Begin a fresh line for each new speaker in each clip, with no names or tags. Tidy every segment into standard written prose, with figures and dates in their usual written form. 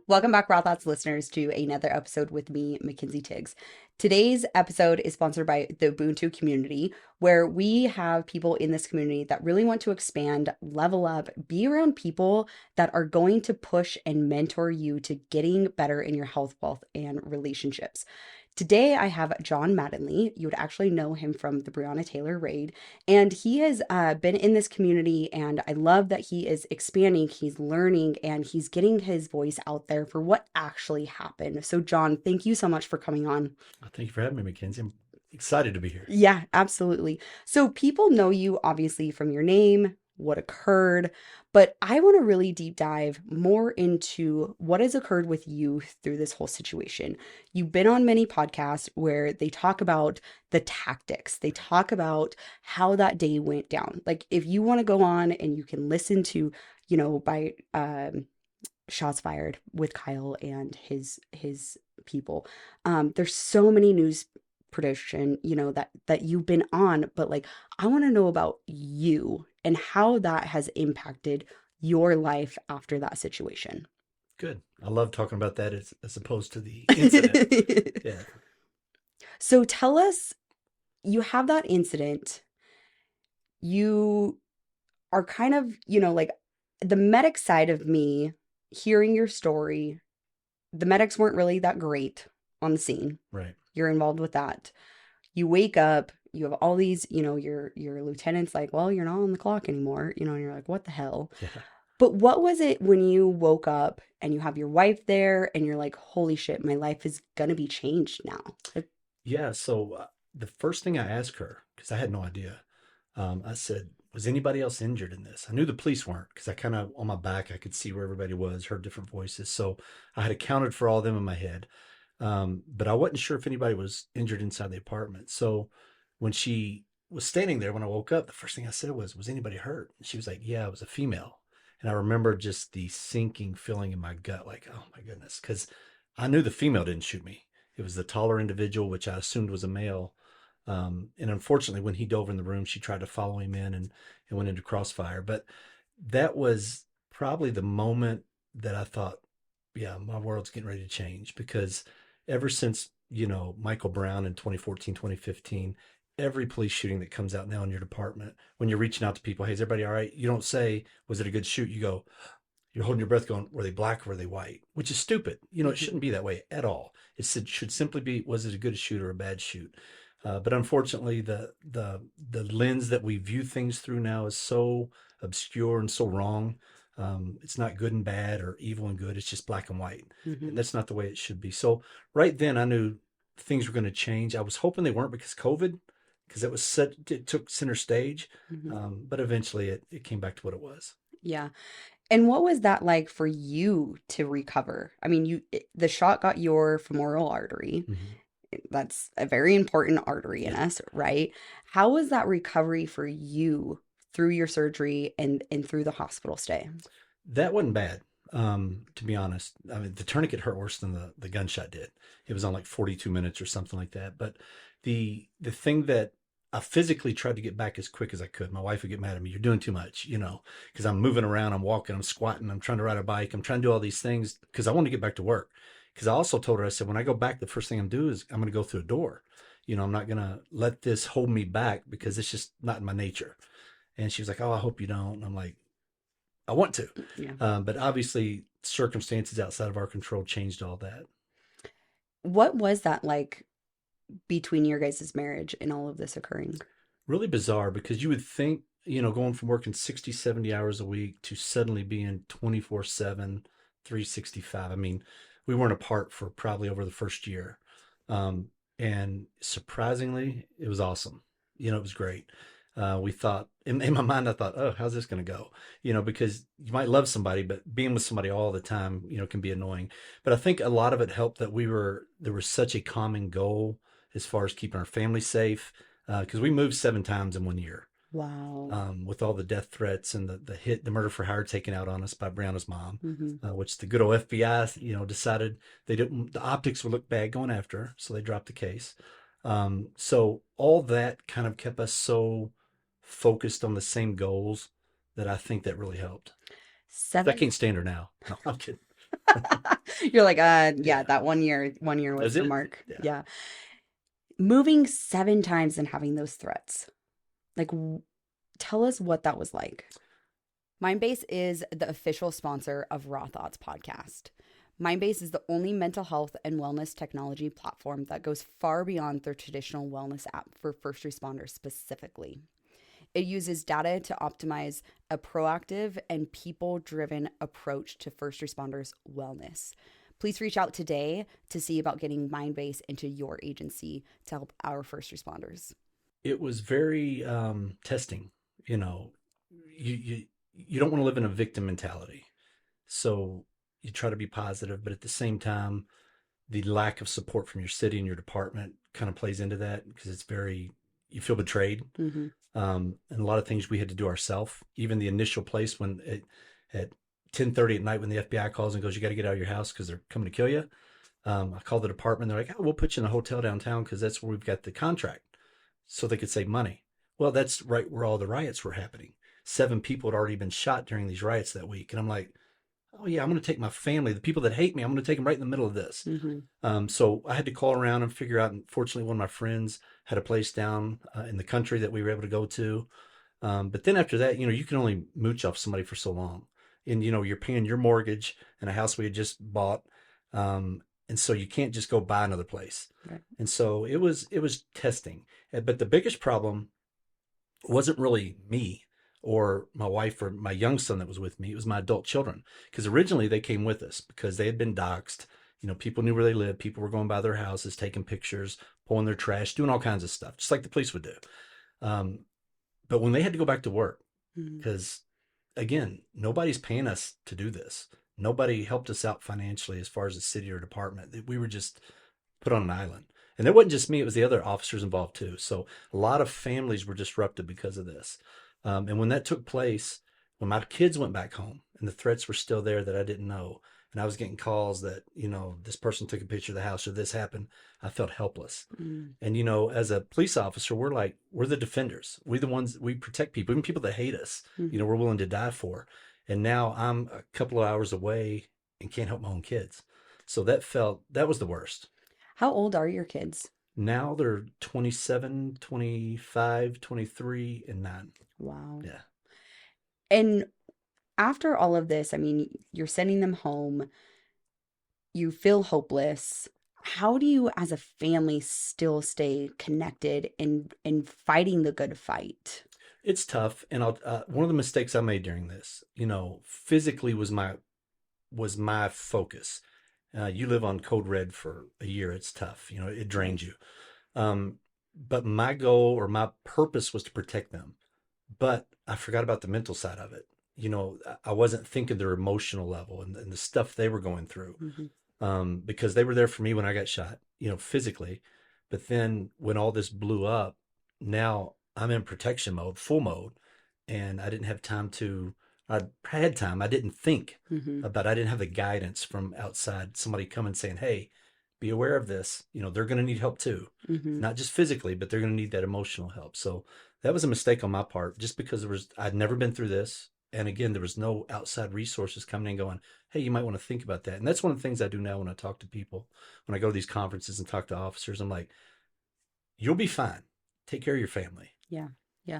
Welcome back, Raw Thoughts listeners, to another episode with me, Mackenzie Tiggs. Today's episode is sponsored by the Ubuntu community, where we have people in this community that really want to expand, level up, be around people that are going to push and mentor you to getting better in your health, wealth, and relationships. Today, I have John Mattingly. You would actually know him from the Breonna Taylor raid. And he has been in this community, and I love that he is expanding, he's learning, and he's getting his voice out there for what actually happened. So, John, thank you so much for coming on.
Thank you for having me, Mackenzie. I'm excited to be here.
Yeah, absolutely. So, people know you obviously from your name, what occurred, but I want to really deep dive more into what has occurred with you through this whole situation. You've been on many podcasts where they talk about the tactics, they talk about how that day went down. Like, if you want to go on and you can listen to, by Shots Fired with Kyle and his people. There's so many news production, that you've been on, but like I want to know about you and how that has impacted your life after that situation.
Good. I love talking about that as opposed to the incident. Yeah.
So tell us, you have that incident. You are kind of, like the medic side of me hearing your story. The medics weren't really that great on the scene.
Right.
You're involved with that. You wake up, you have all these, your lieutenant's like, well, you're not on the clock anymore, and you're like, what the hell?
Yeah.
But what was it when you woke up and you have your wife there and you're like, holy shit, my life is gonna be changed now? Like,
Yeah. So the first thing I asked her, because I had no idea, I said, was anybody else injured in this? I knew the police weren't because I kind of on my back, I could see where everybody was, heard different voices. So I had accounted for all of them in my head. But I wasn't sure if anybody was injured inside the apartment. So when she was standing there, when I woke up, the first thing I said was anybody hurt? And she was like, yeah, it was a female. And I remember just the sinking feeling in my gut, like, oh my goodness, because I knew the female didn't shoot me. It was the taller individual, which I assumed was a male. And unfortunately, when he dove in the room, she tried to follow him in and went into crossfire. But that was probably the moment that I thought, yeah, my world's getting ready to change because ever since, Michael Brown in 2014, 2015, every police shooting that comes out now in your department, when you're reaching out to people, hey, is everybody all right? You don't say, was it a good shoot? You go, you're holding your breath going, were they black or were they white? Which is stupid. It
mhm.
shouldn't be that way at all. Should simply be, was it a good shoot or a bad shoot? But unfortunately, the lens that we view things through now is so obscure and so wrong. It's not good and bad or evil and good. It's just black and white, and
Mhm.
that's not the way it should be. So right then, I knew things were going to change. I was hoping they weren't because COVID, because it took center stage.
Mhm.
But eventually, it came back to what it was.
Yeah. And what was that like for you to recover? I mean, the shot got your femoral artery.
Hmm.
That's a very important artery in
Yeah.
us, right? How was that recovery for you through your surgery and through the hospital stay?
That wasn't bad, to be honest. I mean, the tourniquet hurt worse than the gunshot did. It was on like 42 minutes or something like that. But the thing that I physically tried to get back as quick as I could. My wife would get mad at me. You're doing too much, because I'm moving around, I'm walking, I'm squatting, I'm trying to ride a bike, I'm trying to do all these things because I want to get back to work. Because I also told her, I said, when I go back, the first thing I'm doing is I'm going to go through a door. I'm not going to let this hold me back because it's just not in my nature. And she was like, oh, I hope you don't. And I'm like, I want to.
Yeah.
But obviously, circumstances outside of our control changed all that.
What was that like between your guys' marriage and all of this occurring?
Really bizarre because you would think, going from working 60, 70 hours a week to suddenly being 24/7, 365. I mean, we weren't apart for probably over the first year. And surprisingly, it was awesome. It was great. We thought, in my mind, I thought, oh, how's this going to go? Because you might love somebody, but being with somebody all the time, can be annoying. But I think a lot of it helped that there was such a common goal as far as keeping our family safe because we moved 7 times in one year.
Wow.
With all the death threats and the murder for hire taken out on us by Brown's mom,
Hmm.
which the good old FBI, decided the optics would look bad going after her, so they dropped the case. So all that kind of kept us so focused on the same goals that I think that really helped. I
Seven.
can't stand her now. No, I'm kidding.
You're like, yeah,
Yeah.
that one year was
That's
the
it.
mark.
Yeah.
Yeah. Moving 7 times and having those threats. Like, tell us what that was like. Mindbase is the official sponsor of Raw Thoughts podcast. Mindbase is the only mental health and wellness technology platform that goes far beyond their traditional wellness app for first responders specifically. It uses data to optimize a proactive and people driven approach to first responders' wellness. Please reach out today to see about getting Mindbase into your agency to help our first responders.
It was very testing. You know, you don't want to live in a victim mentality. So you try to be positive, but at the same time, the lack of support from your city and your department kind of plays into that because it's very, you feel betrayed.
Mm-hmm.
And a lot of things we had to do ourselves. Even the initial place when at 10:30 at night when the FBI calls and goes, you got to get out of your house because they're coming to kill you. I called the department. They're like, oh, we'll put you in a hotel downtown because that's where we've got the contract so they could save money. Well, that's right where all the riots were happening. 7 people had already been shot during these riots that week. And I'm like, oh, yeah, I'm going to take my family, the people that hate me, I'm going to take them right in the middle of this.
Mm-hmm.
So I had to call around and figure out. And fortunately, one of my friends had a place down in the country that we were able to go to. But then after that, you can only mooch off somebody for so long. And, you're paying your mortgage and a house we had just bought. And so you can't just go buy another place.
Right.
And so it was testing. But the biggest problem wasn't really me or my wife or my young son that was with me. It was my adult children. Because originally they came with us because they had been doxxed. People knew where they lived. People were going by their houses, taking pictures, pulling their trash, doing all kinds of stuff, just like the police would do. Um, but when they had to go back to work,
Mm-hmm.
because again, nobody's paying us to do this. Nobody helped us out financially as far as the city or department. We were just put on an island. And it wasn't just me, it was the other officers involved too. So a lot of families were disrupted because of this. And when that took place, when my kids went back home and the threats were still there that I didn't know, and I was getting calls that, this person took a picture of the house or this happened, I felt helpless.
Mm-hmm.
And, as a police officer, we're the defenders. We're the ones, we protect people, even people that hate us,
Mm-hmm.
we're willing to die for. And now I'm a couple of hours away and can't help my own kids. So that was the worst.
How old are your kids?
Now they're 27, 25, 23, and 9.
Wow.
Yeah.
And after all of this, I mean, you're sending them home, you feel hopeless. How do you, as a family, still stay connected and fighting the good fight?
It's tough. And one of the mistakes I made during this, physically was my focus. You live on code red for a year. It's tough. It
Right.
drains you. Um, but my goal or my purpose was to protect them. But I forgot about the mental side of it. I wasn't thinking their emotional level and the stuff they were going through.
Mm-hmm.
Because they were there for me when I got shot, physically. But then when all this blew up, now I'm in protection mode, full mode, and I didn't have time to. I had time. I didn't think
Mm-hmm.
about. I didn't have the guidance from outside. Somebody coming saying, "Hey, be aware of this. They're going to need help too,
Mm-hmm.
not just physically, but they're going to need that emotional help." So that was a mistake on my part, just because I'd never been through this, and again, there was no outside resources coming in going, hey, you might want to think about that. And that's one of the things I do now when I talk to people, when I go to these conferences and talk to officers. I'm like, you'll be fine. Take care of your family.
Yeah. Yeah.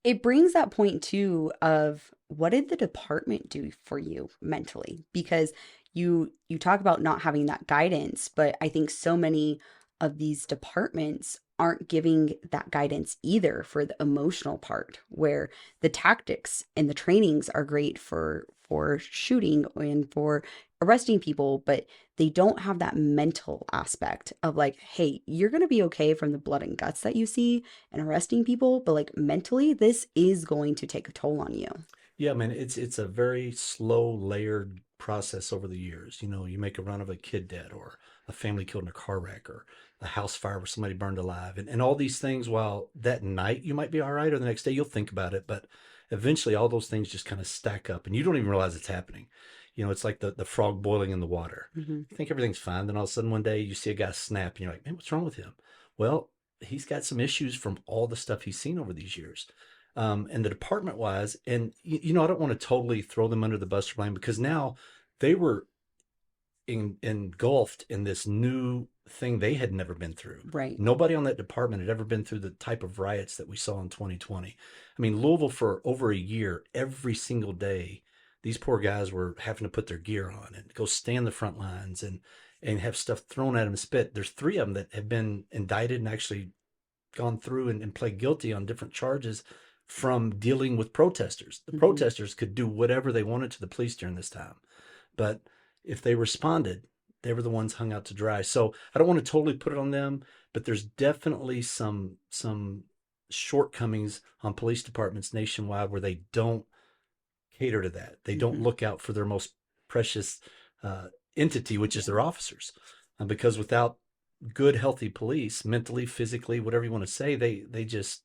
It brings that point too of what did the department do for you mentally? Because you talk about not having that guidance, but I think so many of these departments aren't giving that guidance either for the emotional part, where the tactics and the trainings are great for shooting and for arresting people, but they don't have that mental aspect of like, hey, you're going to be okay from the blood and guts that you see and arresting people, but like mentally, this is going to take a toll on you.
Yeah, man, it's a very slow, layered process over the years. You make a run of a kid dead or a family killed in a car wreck or a house fire where somebody burned alive. And all these things, while that night you might be all right or the next day you'll think about it, but eventually all those things just kind of stack up and you don't even realize it's happening. It's like the frog boiling in the water.
Mm-hmm.
You think everything's fine. Then all of a sudden one day you see a guy snap and you're like, man, what's wrong with him? Well, he's got some issues from all the stuff he's seen over these years. And the department wise, and I don't want to totally throw them under the bus for blame because now They were engulfed in this new thing they had never been through.
Right.
Nobody on that department had ever been through the type of riots that we saw in 2020. I mean, Louisville for over a year, every single day, these poor guys were having to put their gear on and go stand the front lines and have stuff thrown at them and spit. There's three of them that have been indicted and actually gone through and pled guilty on different charges from dealing with protesters. The
Hmm.
protesters could do whatever they wanted to the police during this time. But if they responded, they were the ones hung out to dry. So I don't want to totally put it on them, but there's definitely some shortcomings on police departments nationwide where they don't cater to that. They don't
Hmm.
look out for their most precious uh, entity, which is
Yeah.
their officers, because without good, healthy police, mentally, physically, whatever you want to say, they just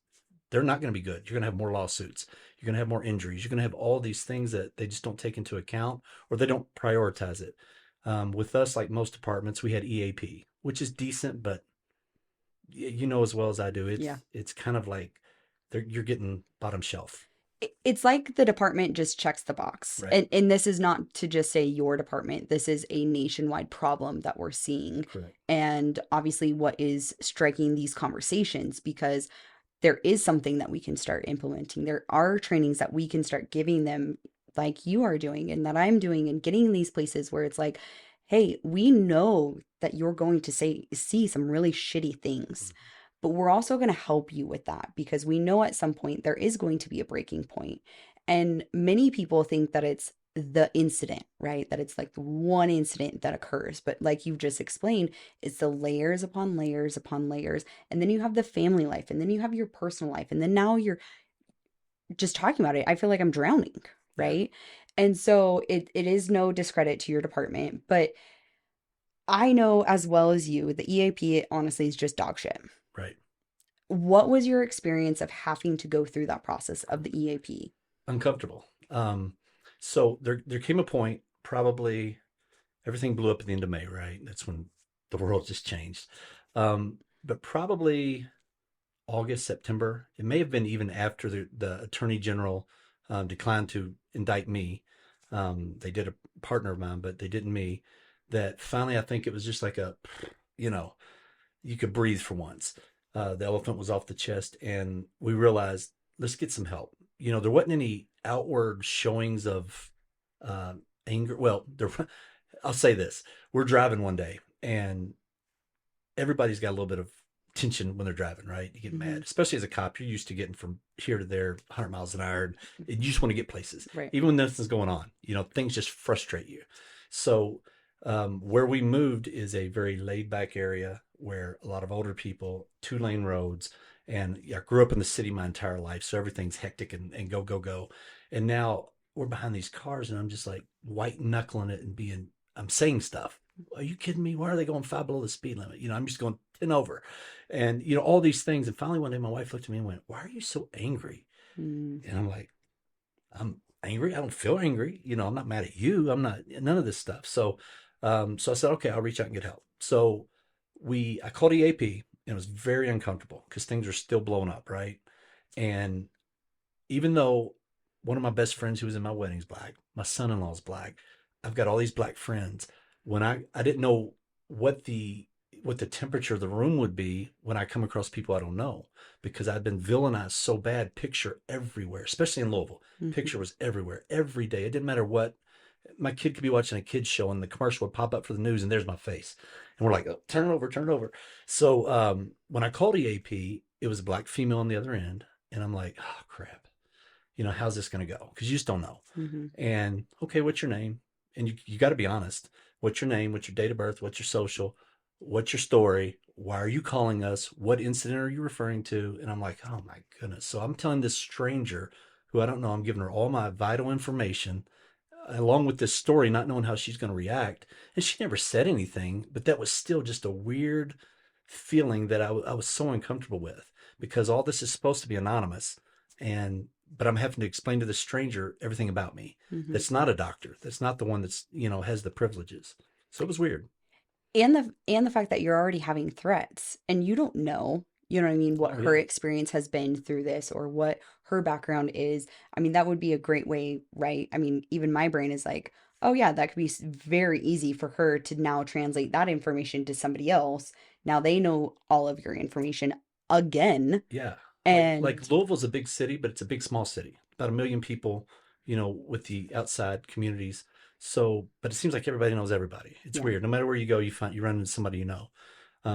they're not going to be good. You're going to have more lawsuits. You're going to have more injuries. You're going to have all these things that they just don't take into account or they don't prioritize it. With us, like most departments, we had EAP, which is decent, but you know as well as I do,
Yeah.
it's kind of like you're getting bottom shelf.
It's like the department just checks the box.
Right.
And this is not to just say your department. This is a nationwide problem that we're seeing.
Correct.
And obviously what is striking these conversations, because there is something that we can start implementing. There are trainings that we can start giving them, like you are doing and that I'm doing, and getting in these places where it's like, hey, we know that you're going to see some really shitty things,
Mm-hmm.
but we're also going to help you with that because we know at some point there is going to be a breaking point. And many people think that it's the incident, right? That it's like the one incident that occurs. But like you've just explained, it's the layers upon layers upon layers. And then you have the family life, and then you have your personal life. And then now you're just talking about it. I feel like I'm drowning,
Yeah.
right? And so it is no discredit to your department, but I know as well as you, the EAP honestly is just dog shit.
Right.
What was your experience of having to go through that process of the EAP?
Uncomfortable. So there came a point, probably everything blew up at the end of May, right? That's when the world just changed. But probably August, September. It may have been even after the attorney general declined to indict me. They did a partner of mine, but they didn't me. That finally, I think it was just like you know, you could breathe for once. The elephant was off the chest, and we realized let's get some help. There wasn't any outward showings of uh, anger. Well, I'll say this: we're driving one day, and everybody's got a little bit of tension when they're driving, right? You get
Hmm.
mad, especially as a cop. You're used to getting from here to there 100 miles an hour, and you just want to get places.
Right.
Even when nothing's going on, things just frustrate you. So, where we moved is a very laid back area where a lot of older people, 2-lane roads. And I grew up in the city my entire life. So everything's hectic and go, go, go. And now we're behind these cars, and I'm just like white knuckling it and I'm saying stuff. Are you kidding me? Why are they going 5 below the speed limit? I'm just going 10 over. And, all these things. And finally, one day, my wife looked at me and went, "Why are you so angry?"
Mm.
And I'm like, "I'm angry. I don't feel angry. I'm not mad at you. I'm not, none of this stuff." So I said, "Okay, I'll reach out and get help." So I called EAP, and it was very uncomfortable because things are still blowing up, right? And even though one of my best friends who was in my wedding is black, my son-in-law is black, I've got all these black friends. When I didn't know what the temperature of the room would be when I come across people I don't know, because I'd been villainized so bad. Picture everywhere, especially in Louisville.
Hmm.
Picture was everywhere every day. It didn't matter what. My kid could be watching a kid's show and the commercial would pop up for the news and there's my face. And we're like, "Oh, turn it over, turn it over." So when I called EAP, it was a black female on the other end. And I'm like, "Oh, crap. How's this going to go?" Because you just don't know.
Hmm.
And okay, what's your name? And you got to be honest. What's your name? What's your date of birth? What's your social? What's your story? Why are you calling us? What incident are you referring to? And I'm like, oh my goodness. So I'm telling this stranger who I don't know, I'm giving her all my vital information along with this story, not knowing how she's going to react. And she never said anything, but that was still just a weird feeling that I was so uncomfortable with, because all this is supposed to be anonymous. But I'm having to explain to the stranger everything about me.
Hmm.
That's not a doctor. That's not the one that's, has the privileges. So it was weird.
And the fact that you're already having threats and you don't know, you know what I mean, what
Oh,
her
yeah.
experience has been through this or what her background is. I mean, that would be a great way, right? I mean, even my brain is like, Oh, yeah, that could be very easy for her to now translate that information to somebody else. Now they know all of your information again.
Yeah. Like
And
Louisville's a big city, but it's a big small city. About 1 million people, with the outside communities. So, but it seems like everybody knows everybody. It's
yeah.
weird. No matter where you run into somebody you know.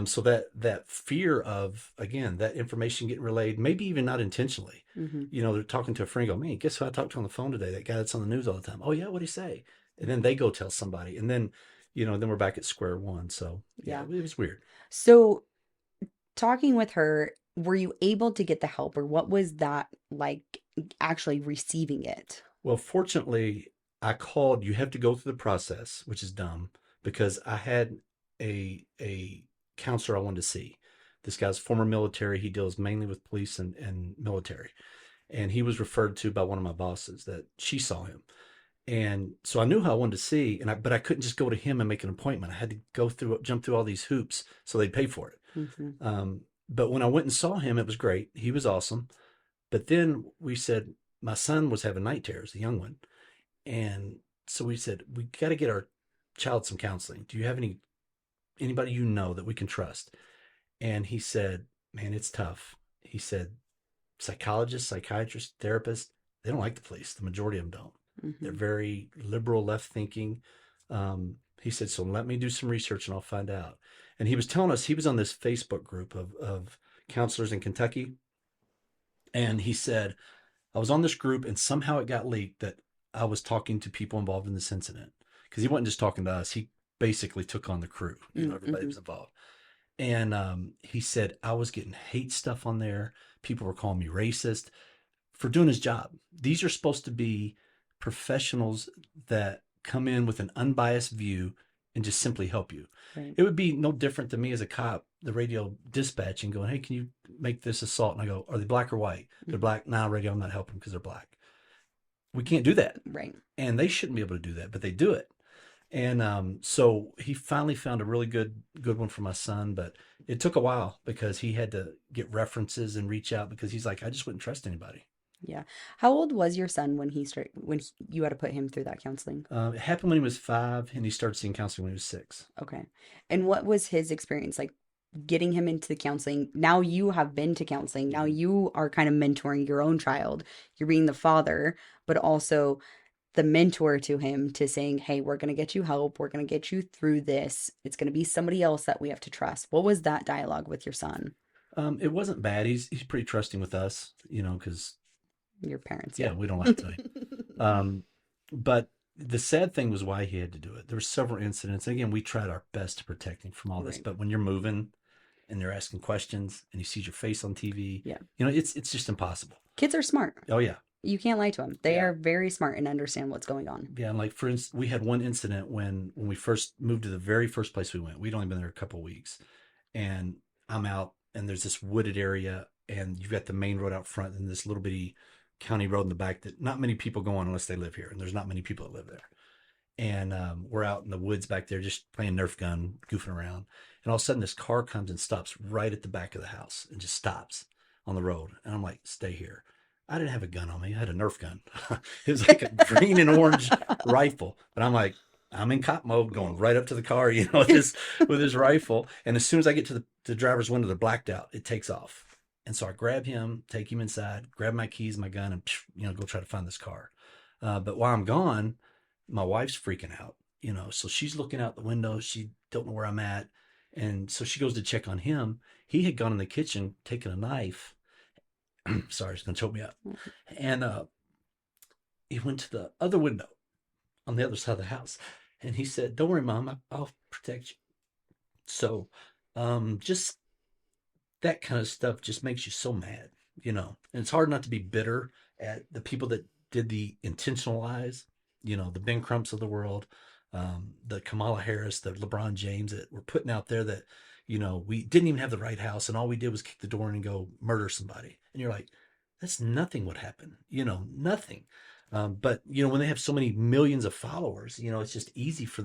So that fear of, again, that information getting relayed, maybe even not intentionally.
Hmm.
They're talking to a friend, go, man, guess who I talked to on the phone today? That guy that's on the news all the time. Oh yeah, what'd he say? And then they go tell somebody, and then we're back at square one. So yeah,
Yeah.
it was weird.
So talking with her, were you able to get the help or what was that like actually receiving it?
Well, fortunately, I called. You have to go through the process, which is dumb because I had a counselor I wanted to see. This guy's former military. He deals mainly with police and military. And he was referred to by one of my bosses that she saw him. And so I knew who I wanted to see, but I couldn't just go to him and make an appointment. I had to jump through all these hoops so they'd pay for it.
Hmm.
But when I went and saw him, it was great. He was awesome. But then we said, my son was having night terrors, the young one. And so we said, we got to get our child some counseling. Do you have anybody that we can trust? And he said, man, it's tough. He said, psychologists, psychiatrists, therapists, they don't like the police. The majority of them don't. They're
Hmm.
very liberal, left thinking. He said, so let me do some research and I'll find out. And he was telling us he was on this Facebook group of counselors in Kentucky. And he said, I was on this group and somehow it got leaked that I was talking to people involved in this incident. Because he wasn't just talking to us, he basically took on the crew. Everybody
Hmm.
was involved. And he said, I was getting hate stuff on there. People were calling me racist for doing his job. These are supposed to be professionals that come in with an unbiased view and just simply help you.
Right.
It would be no different than me as a cop, the radio dispatching, going, hey, can you make this assault? And I go, are they black or white? They're
Mhm.
black. Nah, radio, I'm not helping because they're black. We can't do that.
Right.
And they shouldn't be able to do that, but they do it. And so he finally found a really good one for my son, but it took a while because he had to get references and reach out because he's like, I just wouldn't trust anybody.
Yeah. How old was your son when you had to put him through that counseling?
It happened when he was 5, and he started seeing counseling when he was 6.
Okay. And what was his experience like getting him into the counseling? Now you have been to counseling. Now
Mhm.
you are kind of mentoring your own child. You're being the father, but also the mentor to him to saying, "Hey, we're going to get you help. We're going to get you through this. It's going to be somebody else that we have to trust." What was that dialogue with your son?
It wasn't bad. He's pretty trusting with us, because
Your parents,
yeah,
yeah.
we don't lie to him. Um, but the sad thing was why he had to do it. There were several incidents. And again, we tried our best to protect him from all this.
Right.
But when you're moving and they're asking questions and he sees your face on TV,
Yeah.
it's just impossible.
Kids are smart.
Oh yeah,
You can't lie to them. They
yeah.
are very smart and understand what's going on.
Yeah, and like for instance, we had one incident when we first moved to the very first place we went. We'd only been there a couple of weeks, and I'm out, and there's this wooded area, and you've got the main road out front, and this little bitty county road in the back that not many people go on unless they live here, and there's not many people that live there. And we're out in the woods back there, just playing Nerf gun, goofing around, and all of a sudden this car comes and stops right at the back of the house, and just stops on the road, and I'm like, "Stay here." I didn't have a gun on me. I had a Nerf gun. It was like a green and orange rifle. But I'm like, I'm in cop mode going right up to the car, with his rifle. And as soon as I get to the driver's window, they're blacked out. It takes off. And so I grab him, take him inside, grab my keys, my gun, and go try to find this car. But while I'm gone, my wife's freaking out, so she's looking out the window. She don't know where I'm at. And so she goes to check on him. He had gone in the kitchen, taken a knife. Sorry, it's going to choke me up. And he went to the other window on the other side of the house. And he said, don't worry, Mom, I'll protect you. So just that kind of stuff just makes you so mad. And it's hard not to be bitter at the people that did the intentional lies, the Ben Crumps of the world, the Kamala Harris, the LeBron James that were putting out there that, we didn't even have the right house and all we did was kick the door in and go murder somebody. And you're like, that's nothing what happened, nothing. But when they have so many millions of followers, it's just easy for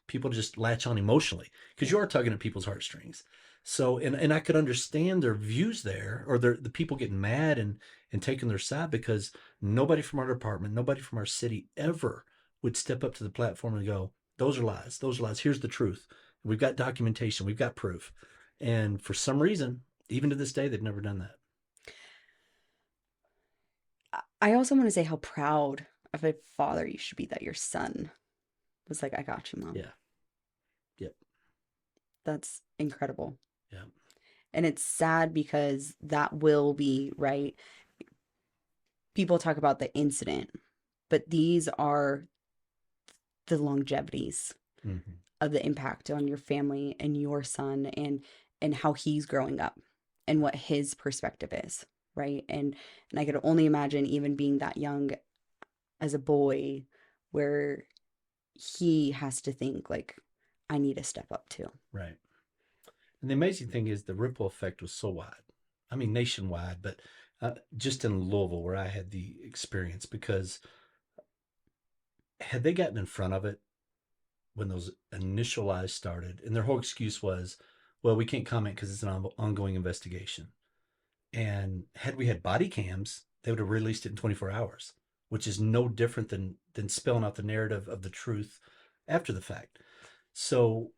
people to just latch on emotionally because you are tugging at people's heartstrings. So, and I could understand their views there, or the people getting mad and taking their side because nobody from our department, nobody from our city ever would step up to the platform and go, those are lies. Those are lies. Here's the truth. We've got documentation. We've got proof. And for some reason, even to this day, they've never done that.
I also want to say how proud of a father you should be that your son was like, I got you, mom.
Yeah. Yep.
That's incredible.
Yeah.
And it's sad because that will be, right? People talk about the incident, but these are the longevities
Mm-hmm.
of the impact on your family and your son and how he's growing up and what his perspective is, right? And I could only imagine even being that young as a boy where he has to think like I need to step up too.
Right. And the amazing thing is the ripple effect was so wide. I mean, nationwide, but just in Louisville where I had the experience, because had they gotten in front of it when those initial lies started, and their whole excuse was, well, we can't comment because it's an ongoing investigation. And had we had body cams, they would have released it in 24 hours, which is no different than spelling out the narrative of the truth after the fact. So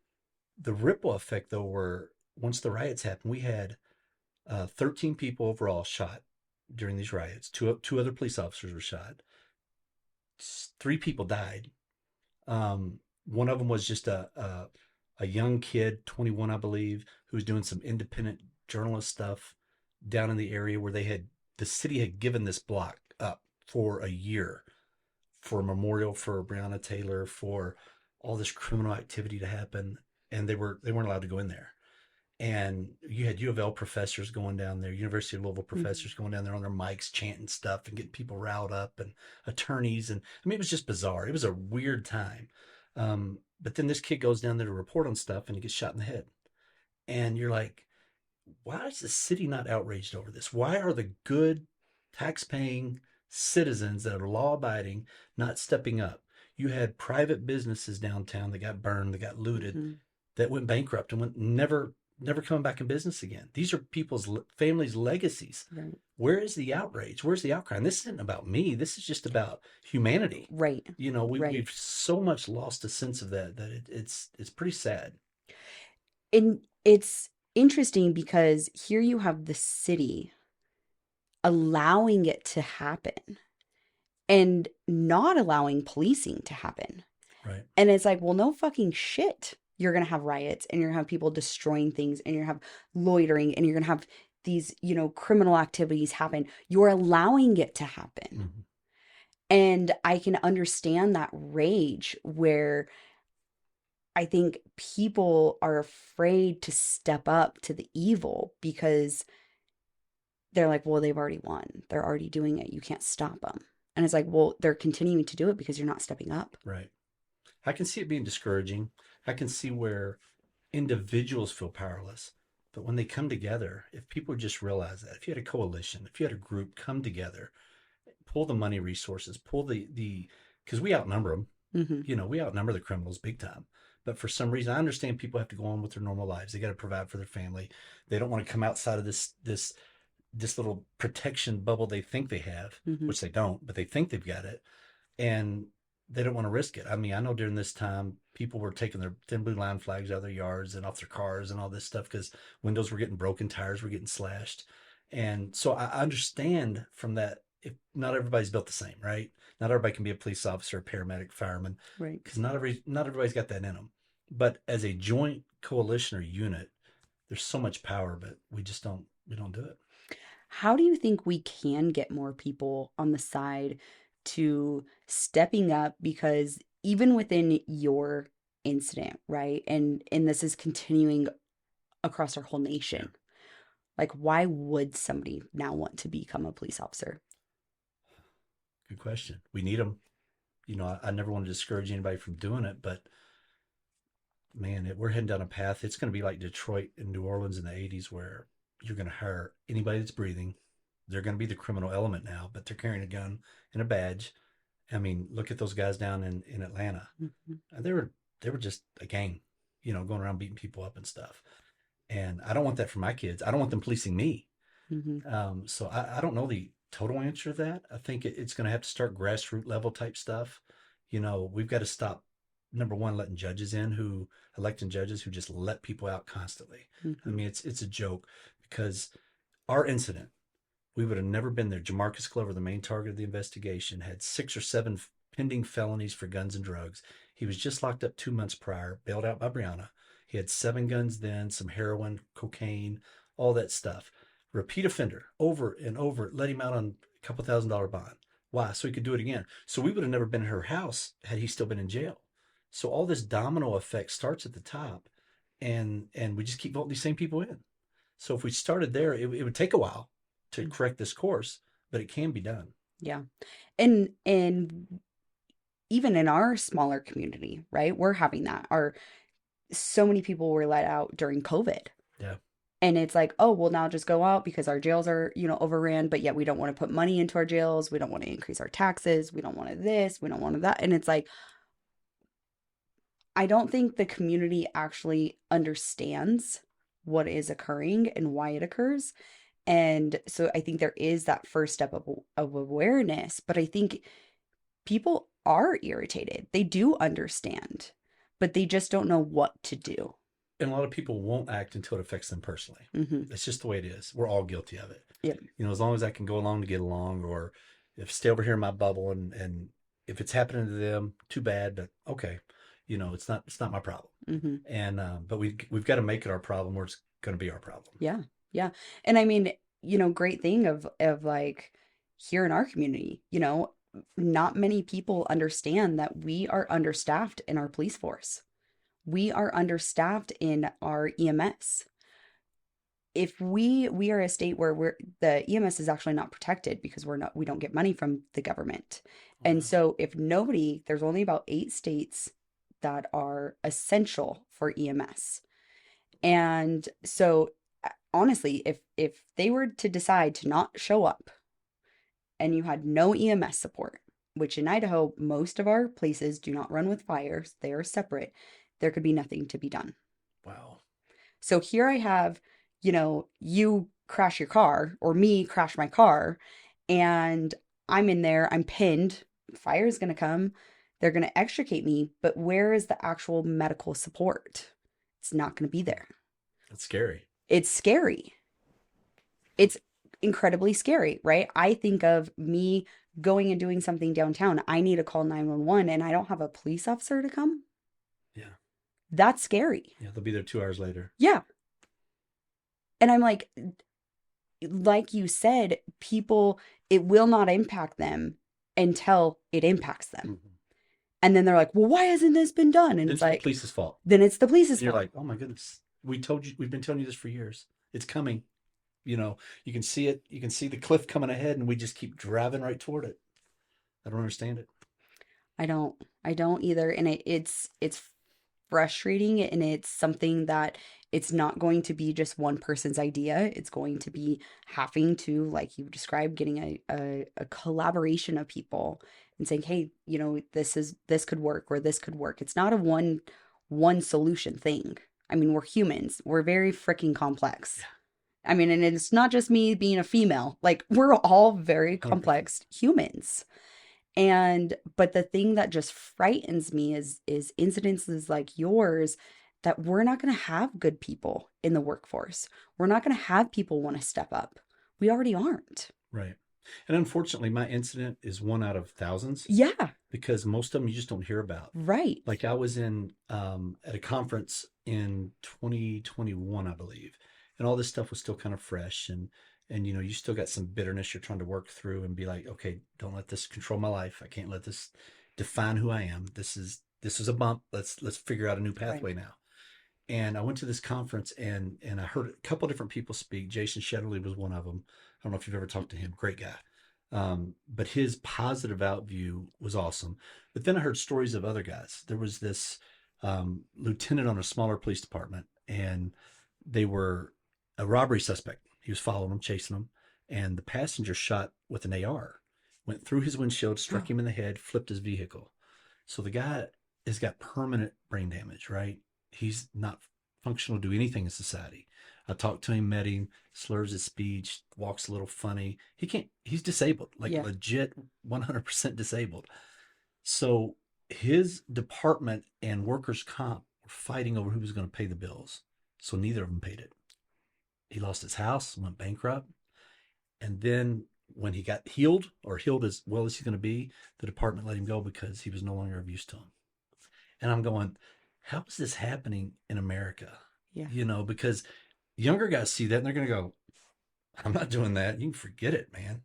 the ripple effect, though, were once the riots happened, we had 13 people overall shot during these riots. Two other police officers were shot. Three people died. One of them was just a young kid, 21, I believe, who was doing some independent journalist stuff down in the area where the city had given this block up for a year for a memorial for Breonna Taylor, for all this criminal activity to happen, and they weren't allowed to go in there. And you had U of L professors going down there, University of Louisville
Mm-hmm.
professors going down there on their mics chanting stuff and getting people riled up, and attorneys. And I mean, it was just bizarre. It was a weird time. But then this kid goes down there to report on stuff and he gets shot in the head. And you're like, why is the city not outraged over this? Why are the good tax-paying citizens that are law-abiding not stepping up? You had private businesses downtown that got burned, that got looted,
Mm-hmm.
that went bankrupt and went never coming back in business again. These are people's families' legacies.
Right.
Where is the outrage? Where's the outcry? And this isn't about me. This is just about humanity.
Right.
You know,
Right.
we've so much lost a sense of that it's pretty sad.
And it's interesting because here you have the city allowing it to happen and not allowing policing to happen.
Right.
And it's like, well, no fucking shit. You're going to have riots and you're going to have people destroying things and you're going to have loitering and you're going to have these, criminal activities happen. You're allowing it to happen.
Mm-hmm.
And I can understand that rage where I think people are afraid to step up to the evil because they're like, well, they've already won. They're already doing it. You can't stop them. And it's like, well, they're continuing to do it because you're not stepping up.
Right. I can see it being discouraging. I can see where individuals feel powerless. But when they come together, if people just realize that, if you had a coalition, if you had a group come together, pull the money resources, pull because we outnumber them.
Mm-hmm.
You know, we outnumber the criminals big time. But for some reason, I understand people have to go on with their normal lives. They got to provide for their family. They don't want to come outside of this little protection bubble they think they have,
Mm-hmm.
which they don't, but they think they've got it, and they don't want to risk it. I mean, I know during this time, people were taking their thin blue line flags out of their yards and off their cars and all this stuff because windows were getting broken, tires were getting slashed. And so I understand from that, if not everybody's built the same, right? Not everybody can be a police officer, paramedic, fireman,
Right.
because not everybody's got that in them. But as a joint coalition or unit, there's so much power, but we don't do it.
How do you think we can get more people on the side to stepping up? Because even within your incident, right? And this is continuing across our whole
Yeah,
nation. Like, why would somebody now want to become a police officer?
good question. We need them. You know, I never want to discourage anybody from doing it, but man, we're heading down a path. It's going to be like Detroit and New Orleans in the 80s, where you're going to hire anybody that's breathing. They're going to be the criminal element now, but they're carrying a gun and a badge. I mean, look at those guys down in Atlanta.
Mm-hmm.
They were just a gang, you know, going around beating people up and stuff. And I don't want that for my kids. I don't want them policing me.
Mm-hmm.
So I don't know the total answer to that. I think it's going to have to start grassroots level type stuff. we've got to stop, number one, letting judges in who electing judges who just let people out constantly. I
Hmm.
mean, it's a joke because our incident, we would have never been there. Jamarcus Glover, the main target of the investigation, had 6 or 7 pending felonies for guns and drugs. He was just locked up 2 months prior, bailed out by Breonna. He had 7 guns then, some heroin, cocaine, all that stuff. Repeat offender, over and over, let him out on a couple $1,000 bond. Why? So he could do it again. So we would have never been in her house had he still been in jail. So all this domino effect starts at the top, and we just keep voting these same people in. So if we started there, it would take a while to correct this course, but it can be done.
Yeah. And even in our smaller community, right? We're having that. Our so many people were let out during COVID.
Yeah.
And it's like, oh, well, now just go out because our jails are, overran, but yet we don't want to put money into our jails. We don't want to increase our taxes. We don't want to this. We don't want to that. And it's like, I don't think the community actually understands what is occurring and why it occurs. And so I think there is that first step of awareness, but I think people are irritated. They do understand, but they just don't know what to do.
And a lot of people won't act until it affects them personally.
Hmm.
It's just the way it is. We're all guilty of it.
Yep.
As long as I can go along to get along, or if stay over here in my bubble, and if it's happening to them, too bad, but okay. It's not my problem.
Hmm.
And but we've got to make it our problem, or it's going to be our problem.
Yeah. Yeah. And I mean, great thing of like here in our community, not many people understand that we are understaffed in our police force. We are understaffed in our EMS. If we are a state where the EMS is actually not protected because we don't get money from the government.
Oh,
And
no.
so if nobody, there's only about 8 states that are essential for EMS. And so honestly, if they were to decide to not show up and you had no EMS support, which in Idaho most of our places do not run with fires, they are separate, there could be nothing to be done.
Wow.
So here I have, you crash your car or me crash my car, and I'm in there, I'm pinned, fire is going to come, they're going to extricate me, but where is the actual medical support? It's not going to be there.
That's scary.
It's scary. It's incredibly scary, right? I think of me going and doing something downtown. I need to call 911 and I don't have a police officer to come.
Yeah.
That's scary.
Yeah. They'll be there 2 hours later.
Yeah. And I'm like you said, people, it will not impact them until it impacts them.
Mm-hmm.
And then they're like, well, why hasn't this been done? And
Then
it's
it's the
like,
police's fault.
then it's the police's
And you're
fault.
like, oh my goodness, we've been telling you this for years. It's coming. You can see it. You can see the cliff coming ahead, and we just keep driving right toward it. I don't understand it.
I don't. I don't either. And it's frustrating, and it's something that it's not going to be just one person's idea. It's going to be having to, like you described, getting a collaboration of people and saying, hey, this could work or this could work. It's not a one solution thing. I mean, we're humans. We're very freaking complex. I mean, and it's not just me being a female. Like we're all very
100%.
complex humans. And but the thing that just frightens me is incidences like yours that we're not going to have good people in the workforce. We're not going to have people want to step up. We already aren't.
Right. And unfortunately, my incident is one out of thousands
Yeah,
because most of them you just don't hear about.
right.
Like I was in at a conference in 2021, I believe, and all this stuff was still kind of fresh, and you still got some bitterness you're trying to work through and be like, okay, don't let this control my life. I can't let this define who I am. This is a bump. Let's figure out a new
Right.
pathway now. And I went to this conference, and I heard a couple different people speak. Jason Shetterly was one of them. I don't know if you've ever talked to him. Great guy. But his positive out view was awesome. But then I heard stories of other guys. There was this lieutenant on a smaller police department, and they were a robbery suspect. He was following them, chasing them, and the passenger shot with an AR, went through his windshield, struck him in the head, flipped his vehicle. So the guy has got permanent brain damage, right? He's not functional to do anything in society. I talked to him, met him, slurs his speech, walks a little funny. He can't, he's disabled, like
Yeah.
legit 100% disabled. So his department and workers' comp were fighting over who was going to pay the bills. So neither of them paid it. He lost his house, went bankrupt. And then when he got healed, or healed as well as he's going to be, the department let him go because he was no longer of use to him. And I'm going, how is this happening in America?
Yeah.
Because younger guys see that and they're going to go, I'm not doing that. You can forget it, man.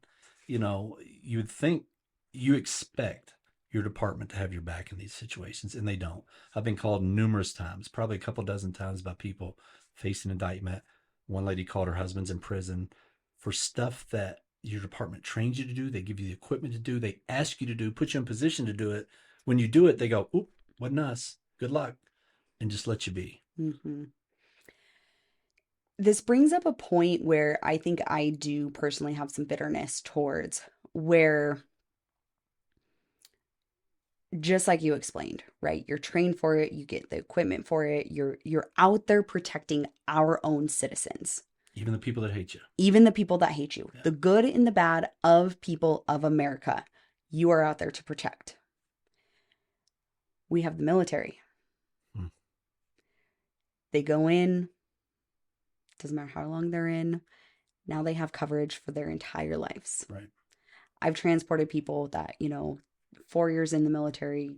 You would think, you expect your department to have your back in these situations, and they don't. I've been called numerous times, probably a couple dozen times, by people facing indictment. One lady called her husband's in prison for stuff that your department trains you to do. They give you the equipment to do. They ask you to do, put you in position to do it. When you do it, they go, oop, wasn't us. Good luck. And just let you be.
Hmm. This brings up a point where I think I do personally have some bitterness towards, where, just like you explained, right? You're trained for it, you get the equipment for it, you're out there protecting our own citizens,
Even the people that hate you.
even the people that hate you,
Yeah.
the good and the bad of people of America. You are out there to protect. We have the military.
Hmm.
They go in, doesn't matter how long they're in. Now they have coverage for their entire lives.
Right.
I've transported people that, 4 years in the military,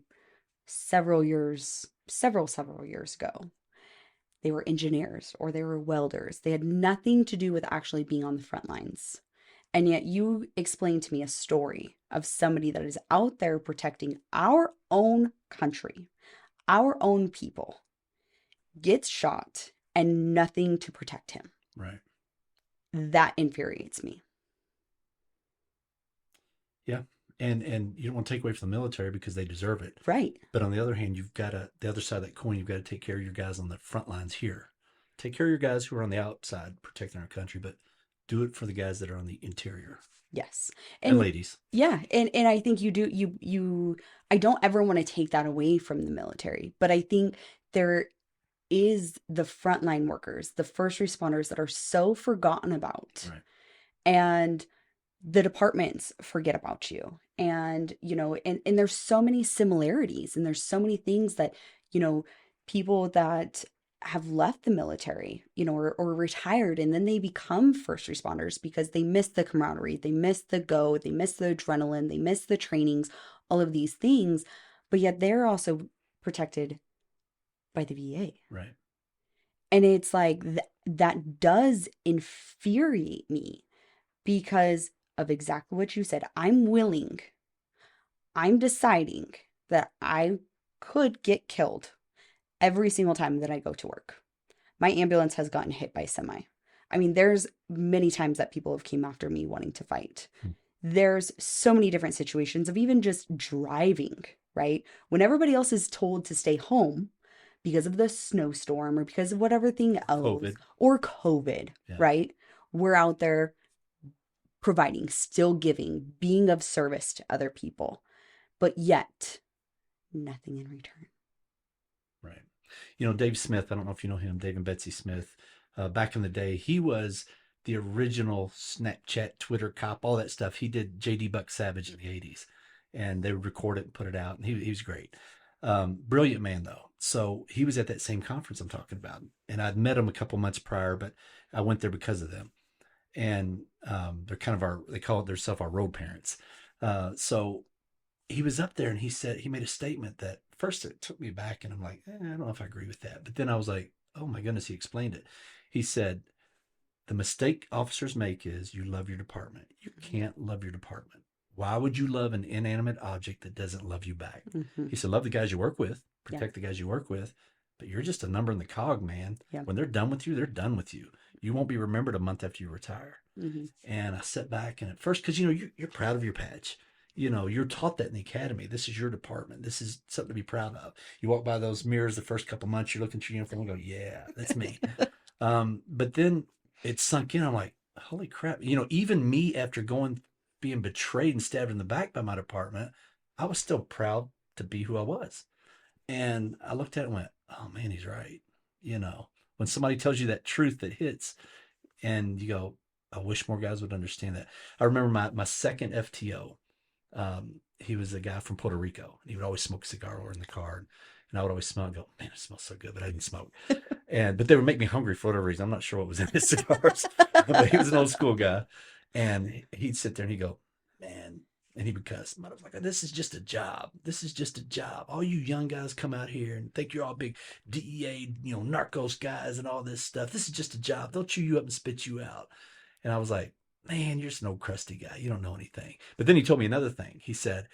several years, several years ago. They were engineers or they were welders. They had nothing to do with actually being on the front lines. And yet you explained to me a story of somebody that is out there protecting our own country, our own people, gets shot and nothing to protect him.
Right.
That infuriates me.
Yeah. And you don't want to take away from the military because they deserve it.
Right.
But on the other hand, you've got to, the other side of that coin, you've got to take care of your guys on the front lines here. Take care of your guys who are on the outside protecting our country, but do it for the guys that are on the interior.
Yes.
And
And
ladies.
yeah, and I think you do you I don't ever want to take that away from the military, but I think there is the frontline workers, the first responders that are so forgotten about.
Right.
And the departments forget about you. And, and there's so many similarities and there's so many things that, you know, people that have left the military, or retired, and then they become first responders because they miss the camaraderie, they miss the go, they miss the adrenaline, they miss the trainings, all of these things. But yet they're also protected by the VA.
Right.
And it's like that does infuriate me because of exactly what you said. I'm deciding that I could get killed every single time that I go to work. My ambulance has gotten hit by a semi. I mean, there's many times that people have came after me wanting to fight.
Hmm.
There's so many different situations of even just driving, right? When everybody else is told to stay home because of the snowstorm or because of whatever thing else,
COVID.
or COVID,
Yeah.
right? We're out there providing, still giving, being of service to other people, but yet nothing in return.
Right. Dave Smith, I don't know if you know him, Dave and Betsy Smith. Back in the day, he was the original Snapchat, Twitter cop, all that stuff. He did JD Buck Savage in the 80s, and they would record it and put it out, and he was great. Brilliant man, though. So he was at that same conference I'm talking about, and I'd met him a couple months prior, but I went there because of them. And they're kind of they call it themselves our road parents. So he was up there and he made a statement that first it took me back, and I'm like, I don't know if I agree with that. But then I was like, oh my goodness, he explained it. He said, the mistake officers make is you love your department. You can't love your department. Why would you love an inanimate object that doesn't love you back?
Mm-hmm.
He said, love the guys you work with, protect the guys you work with, but you're just a number in the cog, man.
Yeah.
When they're done with you, they're done with you. You won't be remembered a month after you retire.
Mm-hmm.
And I sat back, and at first, because you're proud of your badge. You're taught that in the academy. This is your department. This is something to be proud of. You walk by those mirrors the first couple months, you're looking at your uniform and go, yeah, that's me. But then it sunk in. I'm like, holy crap. Even me, after being betrayed and stabbed in the back by my department, I was still proud to be who I was. And I looked at it and went, oh man, he's right. When somebody tells you that truth that hits, and you go, I wish more guys would understand that. I remember my second FTO. he was a guy from Puerto Rico. He would always smoke a cigar or in the car. And I would always smell and go, man, it smells so good, but I didn't smoke. But they would make me hungry for whatever reason. I'm not sure what was in his cigars, but he was an old school guy. And he'd sit there and he'd go, man, and he would cuss. Motherfucker, this is just a job. This is just a job. All you young guys come out here and think you're all big DEA, narcos guys and all this stuff. This is just a job. They'll chew you up and spit you out. And I was like, man, you're just an old crusty guy. You don't know anything. But then he told me another thing. He said,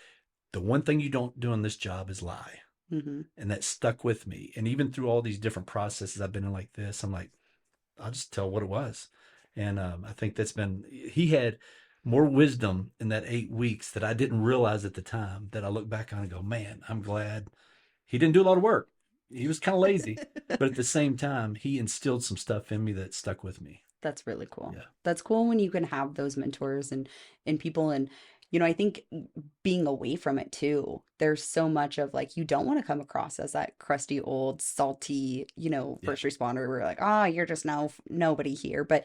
the one thing you don't do on this job is lie.
Mm-hmm.
And that stuck with me. And even through all these different processes I've been in like this, I'm like, I'll just tell what it was. And I think he had more wisdom in that 8 weeks that I didn't realize at the time, that I look back on and go, man, I'm glad he didn't do a lot of work. He was kind of lazy, but at the same time, he instilled some stuff in me that stuck with me.
That's really cool.
Yeah.
That's cool when you can have those mentors and people. And I think being away from it too, there's so much of like, you don't want to come across as that crusty old salty,
Yeah.
first responder where like, ah, you're just nobody here. But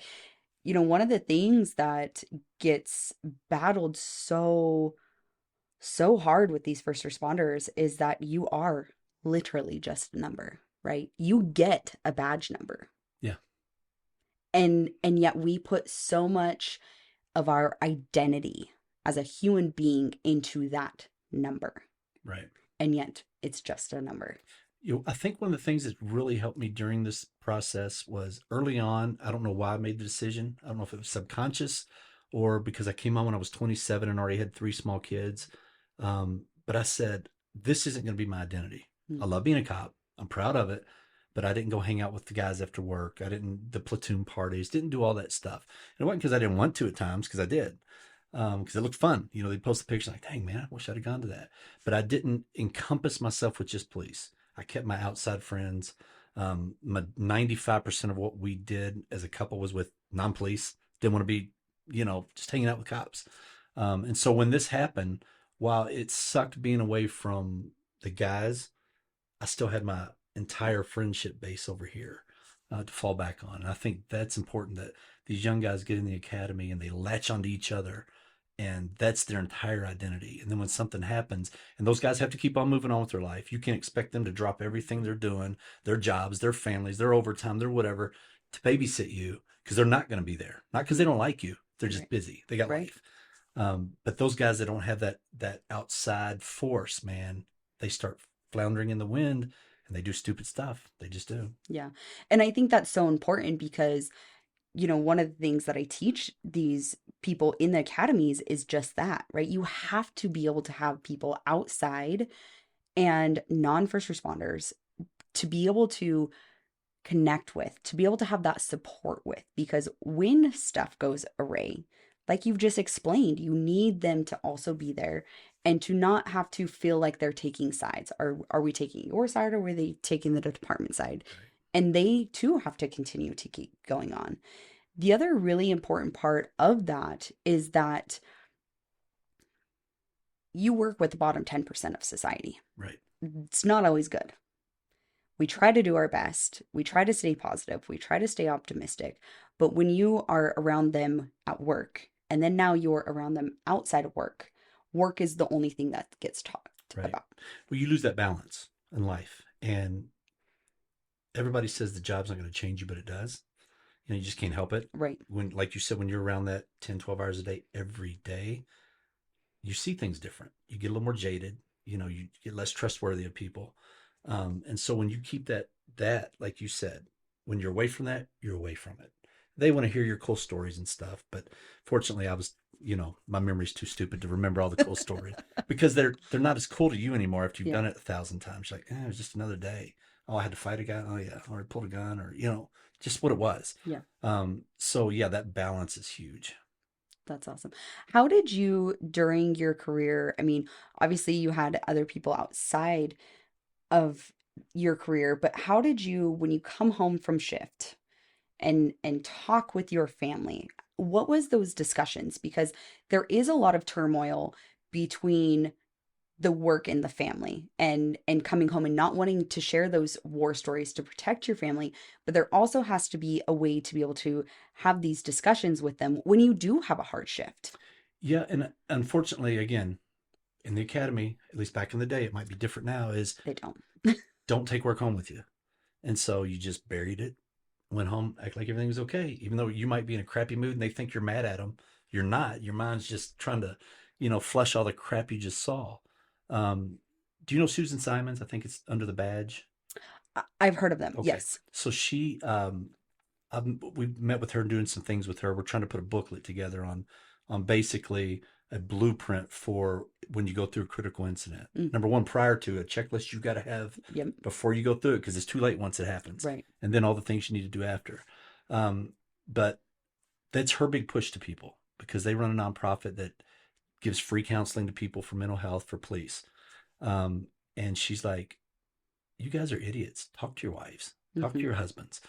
one of the things that gets battled so hard with these first responders is that you are literally just a number, right? You get a badge number.
Yeah.
And yet we put so much of our identity as a human being into that number.
Right.
And yet it's just a number.
I think one of the things that really helped me during this process was early on. I don't know why I made the decision. I don't know if it was subconscious or because I came on when I was 27 and already had 3 small kids. But I said, this isn't going to be my identity. I love being a cop. I'm proud of it. But I didn't go hang out with the guys after work. The platoon parties, didn't do all that stuff. And it wasn't because I didn't want to at times, because I did. Because it looked fun. They'd post the picture like, dang, man, I wish I'd have gone to that. But I didn't encompass myself with just police. I kept my outside friends. My 95% of what we did as a couple was with non-police. Didn't want to be, just hanging out with cops. And so when this happened, while it sucked being away from the guys, I still had my entire friendship base over here to fall back on. And I think that's important, that these young guys get in the academy and they latch onto each other, and that's their entire identity. And then when something happens, and those guys have to keep on moving on with their life, you can't expect them to drop everything they're doing, their jobs, their families, their overtime, their whatever, to babysit you, because they're not going to be there. Not because they don't like you. They're just busy. They got life. But those guys that don't have that outside force, man, they start floundering in the wind and they do stupid stuff. They just do.
Yeah. And I think that's so important because, one of the things that I teach these people in the academies is just that, right? You have to be able to have people outside and non-first responders to be able to connect with, to be able to have that support with, because when stuff goes awry, like you've just explained, you need them to also be there and to not have to feel like they're taking sides. Are we taking your side, or were they taking the department side?
Right.
And they too have to continue to keep going on. The other really important part of that is that you work with the bottom 10% of society.
Right.
It's not always good. We try to do our best. We try to stay positive. We try to stay optimistic. But when you are around them at work, and then now you're around them outside of work, work is the only thing that gets talked about.
Well, you lose that balance in life. And everybody says the job's not going to change you, but it does. You just can't help it.
Right.
When, like you said, when you're around that 10, 12 hours a day, every day, you see things different. You get a little more jaded. You get less trustworthy of people. And so when you keep that, like you said, when you're away from that, you're away from it. They want to hear your cool stories and stuff. But fortunately, I was, my memory's too stupid to remember all the cool stories, because they're not as cool to you anymore after you've done it 1,000 times. You're like, it was just another day. Oh, I had to fight a guy. Oh yeah. Or I pulled a gun, or, just what it was.
Yeah.
So yeah, that balance is huge.
That's awesome. How did you, during your career, I mean, obviously you had other people outside of your career, but how did you, when you come home from shift and talk with your family, what was those discussions? Because there is a lot of turmoil between the work and the family, and coming home and not wanting to share those war stories to protect your family, but there also has to be a way to be able to have these discussions with them when you do have a hard shift.
Yeah, and unfortunately, again, in the academy, at least back in the day, it might be different now, is
They don't.
don't take work home with you. And so you just buried it, went home, act like everything was okay, even though you might be in a crappy mood and they think you're mad at them. You're not. Your mind's just trying to, flush all the crap you just saw. Um, do you know Susan Simons? I think it's under the badge.
I've heard of them.
Okay.
Yes.
So we met with her and doing some things with her. We're trying to put a booklet together on basically a blueprint for when you go through a critical incident.
Mm,
Number one, prior to a checklist you got to have
yep.
before you go through it, because it's too late once it happens,
Right.
and then all the things you need to do after. But that's her big push to people, because they run a nonprofit that gives free counseling to people for mental health for police. And she's like, you guys are idiots. Talk to your wives, talk to
Hmm.
your husbands,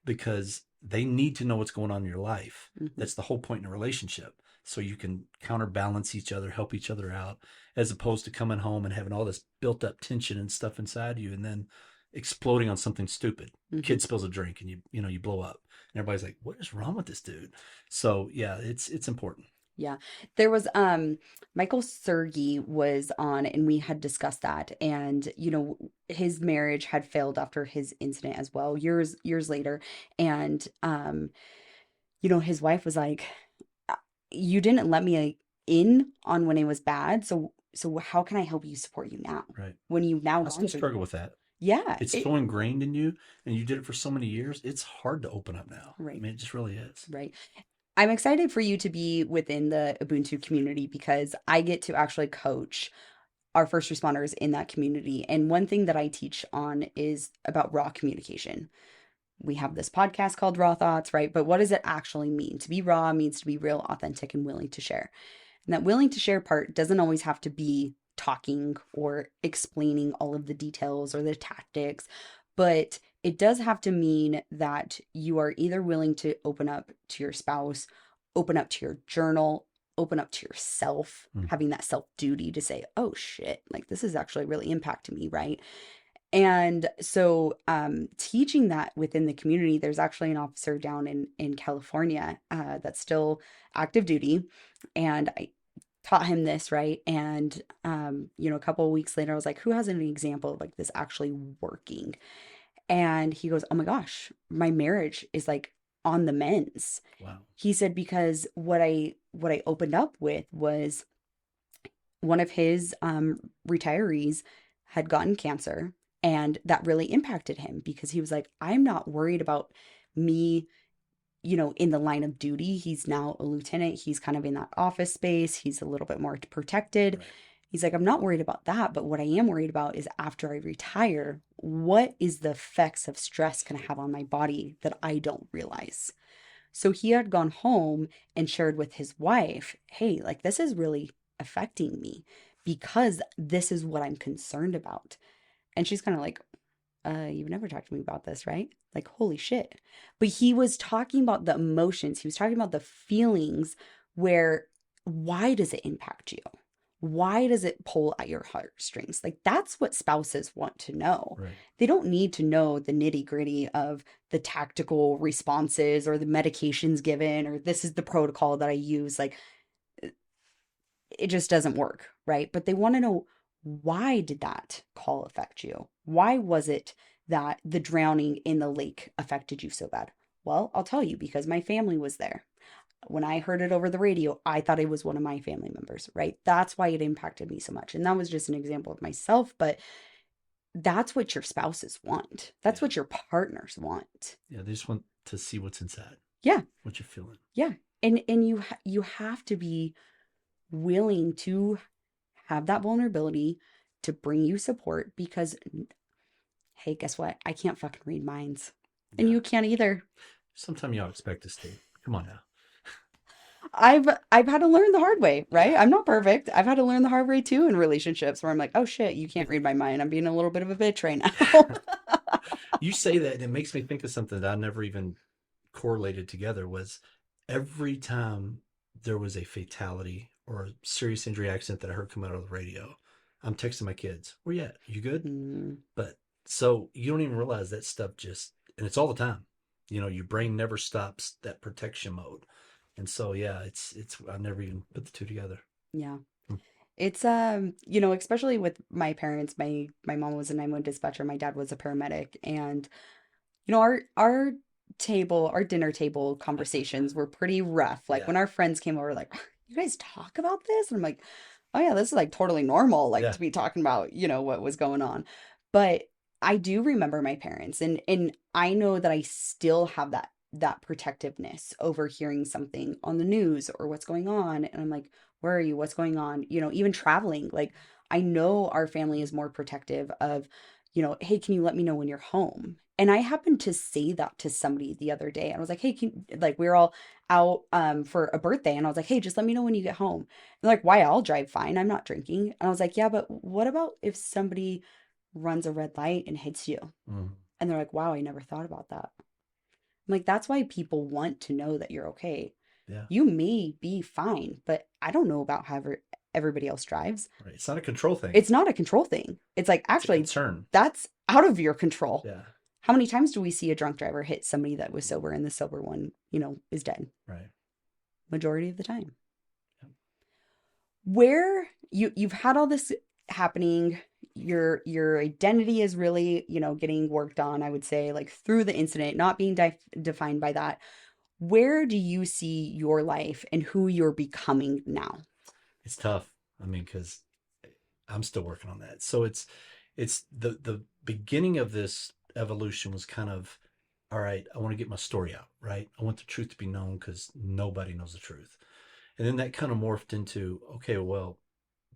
because they need to know what's going on in your life.
Hmm.
That's the whole point in a relationship. So you can counterbalance each other, help each other out, as opposed to coming home and having all this built up tension and stuff inside you and then exploding on something stupid.
Hmm.
Kid spills a drink and you blow up. And everybody's like, what is wrong with this dude? So yeah, it's important.
Yeah. There was Michael Sergi was on and we had discussed that, and his marriage had failed after his incident as well, years later. And his wife was like, "Uh, you didn't let me in on when it was bad, so how can I help you support you now
Right.
when you've now
I
gone
still
through
struggle with that.
yeah,
It's
it
so ingrained in you and you did it for so many years. It's hard to open up now. I
right,
mean, it just really is.
right. I'm excited for you to be within the Ubuntu community because I get to actually coach our first responders in that community. And one thing that I teach on is about raw communication. We have this podcast called Raw Thoughts, right? But what does it actually mean? To be raw means to be real, authentic, and willing to share. And that willing to share part doesn't always have to be talking or explaining all of the details or the tactics, but it does have to mean that you are either willing to open up to your spouse, open up to your journal, open up to yourself,
Mm.
having that self duty to say, oh shit, like this is actually really impacting me, right? And so, teaching that within the community, there's actually an officer down in California that's still active duty, and I taught him this, right? And a couple of weeks later, I was like, "Who has an example of like this actually working?" And he goes, "Oh my gosh, my marriage is like on the mends."
Wow.
He said because what I opened up with was one of his retirees had gotten cancer, and that really impacted him because he was like, I'm not worried about me, in the line of duty. He's now a lieutenant. He's kind of in that office space. He's a little bit more protected.
Right.
He's like, I'm not worried about that. But what I am worried about is after I retire, what is the effects of stress going to have on my body that I don't realize? So he had gone home and shared with his wife, hey, like this is really affecting me because this is what I'm concerned about. And she's kind of like, you've never talked to me about this, right? Like, holy shit. But he was talking about the emotions, he was talking about the feelings where why does it impact you? Why does it pull at your heartstrings? Like, that's what spouses want to know.
Right.
They don't need to know the nitty gritty of the tactical responses or the medications given or this is the protocol that I use. Like, it just doesn't work, right? But they want to know, why did that call affect you? Why was it that the drowning in the lake affected you so bad? Well, I'll tell you because my family was there. When I heard it over the radio, I thought it was one of my family members, right? That's why it impacted me so much. And that was just an example of myself, but that's what your spouses want. That's
Yeah.
what your partners want.
Yeah. They just want to see what's inside,
Yeah.
what you're feeling.
Yeah. And you have to be willing to have that vulnerability to bring you support because hey, guess what? I can't fucking read minds. And
Yeah.
you can't either.
Sometimes y'all expect us to. Come on now.
I've had to learn the hard way, right?
Yeah.
I'm not perfect. I've had to learn the hard way too in relationships where I'm like, oh shit, you can't read my mind. I'm being a little bit of a bitch right now.
You say that and it makes me think of something that I never even correlated together. Was every time there was a fatality or a serious injury accident that I heard come out of the radio, I'm texting my kids, where you at? You good?
Mm,
But so you don't even realize that stuff just, and it's all the time. Your brain never stops that protection mode. And so, yeah, I never even put the two together.
yeah.
Hmm.
It's especially with my parents, my mom was a 911 dispatcher, my dad was a paramedic, and our our dinner table conversations were pretty rough. Like
Yeah.
when our friends came over, like, you guys talk about this? And I'm like, oh yeah, this is like totally normal, like
Yeah.
to be talking about, what was going on. But I do remember my parents, and I know that I still have that protectiveness over hearing something on the news or what's going on. And I'm like, where are you? What's going on? Even traveling, like I know our family is more protective of, hey, can you let me know when you're home? And I happened to say that to somebody the other day. I was like, hey, like we were all out for a birthday, and I was like, hey, just let me know when you get home. And they're like, why? I'll drive fine. I'm not drinking. And I was like, yeah, but what about if somebody runs a red light and hits you?
Mm.
And they're like, wow, I never thought about that. I'm like, that's why people want to know that you're okay.
Yeah.
You may be fine, but I don't know about how everybody else drives.
Right. It's not a control thing.
It's not a control thing. It's like,
It's a
actually,
concern.
that's out of your control.
Yeah.
How many times do we see a drunk driver hit somebody that was sober and the sober one, is dead?
Right.
Majority of the time.
Yeah.
Where you've had all this happening, your identity is really, getting worked on, I would say, like through the incident, not being defined by that. Where do you see your life and who you're becoming now?
It's tough. I mean, because I'm still working on that. So it's the beginning of this evolution was kind of, all right, I want to get my story out, right? I want the truth to be known because nobody knows the truth. And then that kind of morphed into, okay, well,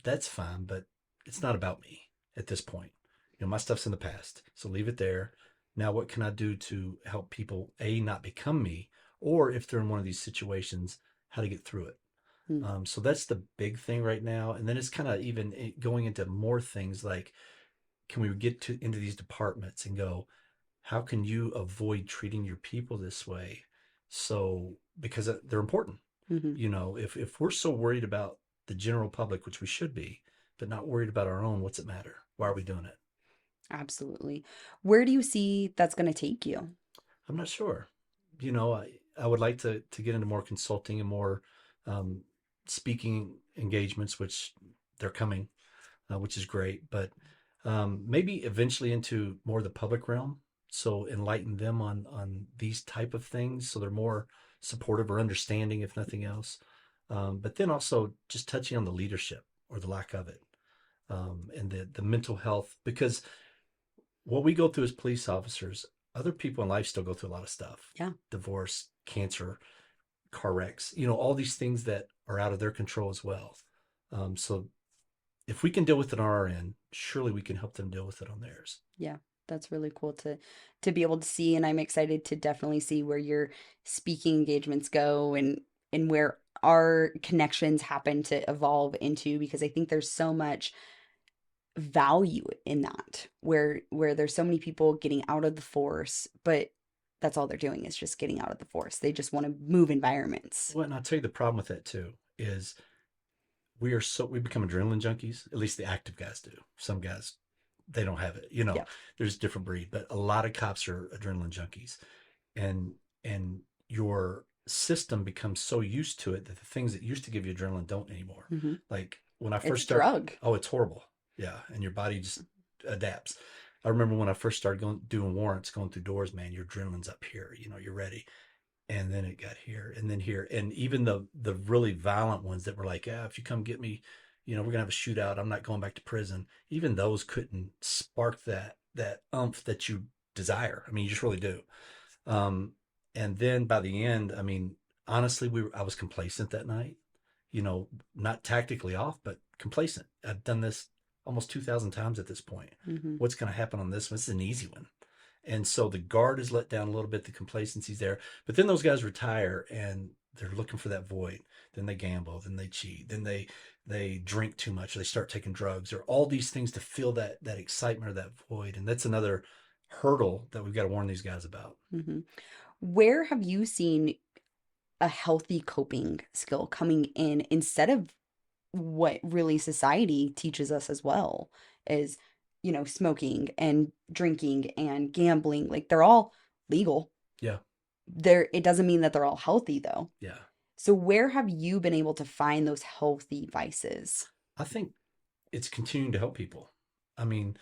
that's fine, but it's not about me at this point. My stuff's in the past, so leave it there. Now, what can I do to help people, A, not become me, or if they're in one of these situations, how to get through it?
Hmm.
So that's the big thing right now. And then it's kind of even going into more things like, can we get into these departments and go, how can you avoid treating your people this way? So, because they're important.
Hmm.
If we're so worried about the general public, which we should be, but not worried about our own, what's it matter? Why are we doing it?
Absolutely. Where do you see that's going to take you?
I'm not sure. I would like to get into more consulting and more um, speaking engagements, which they're coming, which is great. But maybe eventually into more of the public realm. So enlighten them on these type of things, so they're more supportive or understanding, if nothing else. But then also just touching on the leadership or the lack of it, and the mental health, because what we go through as police officers, other people in life still go through a lot of stuff:
Yeah.
divorce, cancer, car wrecks, all these things that are out of their control as well. So if we can deal with it on our end, surely we can help them deal with it on theirs.
Yeah, that's really cool to be able to see, and I'm excited to definitely see where your speaking engagements go and where our connections happen to evolve into, because I think there's so much value in that, where there's so many people getting out of the force, but that's all they're doing is just getting out of the force. They just want to move environments.
Well, and I'll tell you the problem with that too is we become adrenaline junkies. At least the active guys do. Some guys, they don't have it.
Yeah.
There's a different breed, but a lot of cops are adrenaline junkies, and your system becomes so used to it that the things that used to give you adrenaline don't anymore.
Hmm.
Like when I
It's
first
a
start,
drug.
oh, it's horrible. Yeah, and your body just adapts. I remember when I first started doing warrants, going through doors, man, your adrenaline's up here. You're ready. And then it got here and then here. And even the really violent ones that were like, yeah, if you come get me, we're gonna have a shootout. I'm not going back to prison. Even those couldn't spark that umph that you desire. I mean, you just really do. Um, and then by the end, I mean, honestly, I was complacent that night. Not tactically off, but complacent. I've done this almost 2,000 times at this point.
Hmm.
What's going to happen on this one? This is an easy one. And so the guard is let down a little bit, the complacency's there. But then those guys retire and they're looking for that void. Then they gamble, then they cheat, then they drink too much, or they start taking drugs, or all these things to fill that excitement or that void. And that's another hurdle that we've got to warn these guys about.
Hmm. Where have you seen a healthy coping skill coming in instead of what really society teaches us as well is, smoking and drinking and gambling? Like they're all legal.
Yeah,
It doesn't mean that they're all healthy though.
yeah.
So where have you been able to find those healthy vices?
I think it's continuing to help people. I mean,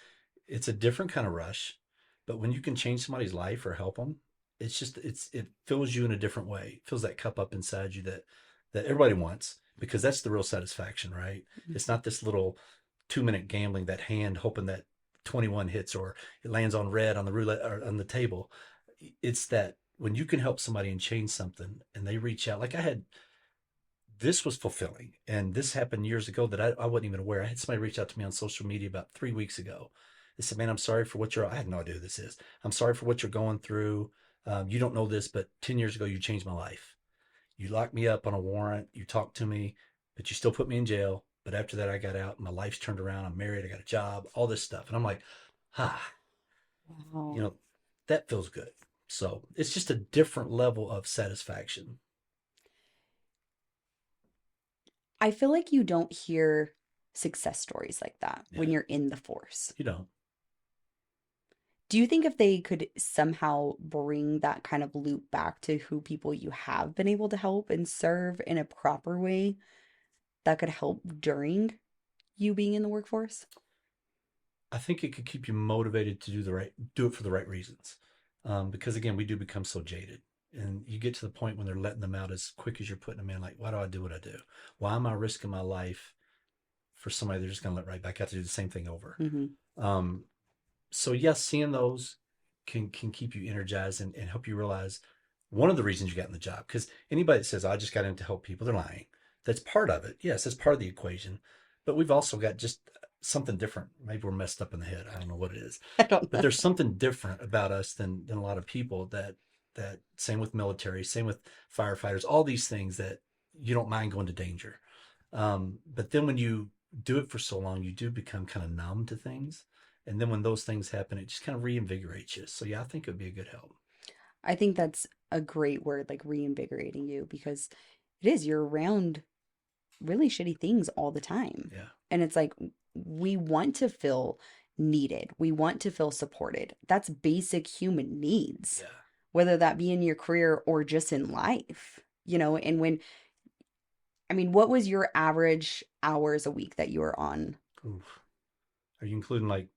it's a different kind of rush, but when you can change somebody's life or help them, it fills you in a different way. It fills that cup up inside you that everybody wants, because that's the real satisfaction, right? It's
Mhm.
not this little 2 minute gambling, that hand hoping that 21 hits or it lands on red on the roulette or on the table. It's that when you can help somebody and change something and they reach out, like I had, this was fulfilling. And this happened years ago that I wasn't even aware. I had somebody reach out to me on social media about 3 weeks ago. They said, "Man, I'm sorry for what I had no idea who this is. I'm sorry for what you're going through. You don't know this, but 10 years ago, you changed my life. You locked me up on a warrant. You talked to me, but you still put me in jail. But after that, I got out. My life's turned around. I'm married. I got a job, all this stuff." And I'm like, ah, you
Wow.
know, that feels good. So it's just a different level of satisfaction.
I feel like you don't hear success stories like that when
Yeah,
you're in the force.
you don't.
Do you think if they could somehow bring that kind of loop back to who people you have been able to help and serve in a proper way, that could help during you being in the workforce?
I think it could keep you motivated to do it for the right reasons. Because again, we do become so jaded, and you get to the point when they're letting them out as quick as you're putting them in. Like, why do I do what I do? Why am I risking my life for somebody they're just going to let right back out to do the same thing over?
Hmm.
Um, so yes, seeing those can keep you energized and help you realize one of the reasons you got in the job. Because anybody that says, "I just got in to help people," they're lying. That's part of it. Yes, that's part of the equation. But we've also got just something different. Maybe we're messed up in the head. I don't know what it is.
I don't
But
know.
there's something different about us than a lot of people, that same with military, same with firefighters, all these things that you don't mind going to danger. But then when you do it for so long, you do become kind of numb to things. And then when those things happen, it just kind of reinvigorates you. So yeah, I think it would be a good help.
I think that's a great word, like reinvigorating you, because it is, you're around really shitty things all the time.
Yeah.
And it's like we want to feel needed. We want to feel supported. That's basic human needs,
Yeah.
whether that be in your career or just in life, and I mean, what was your average hours a week that you were on?
Oof. Are you including like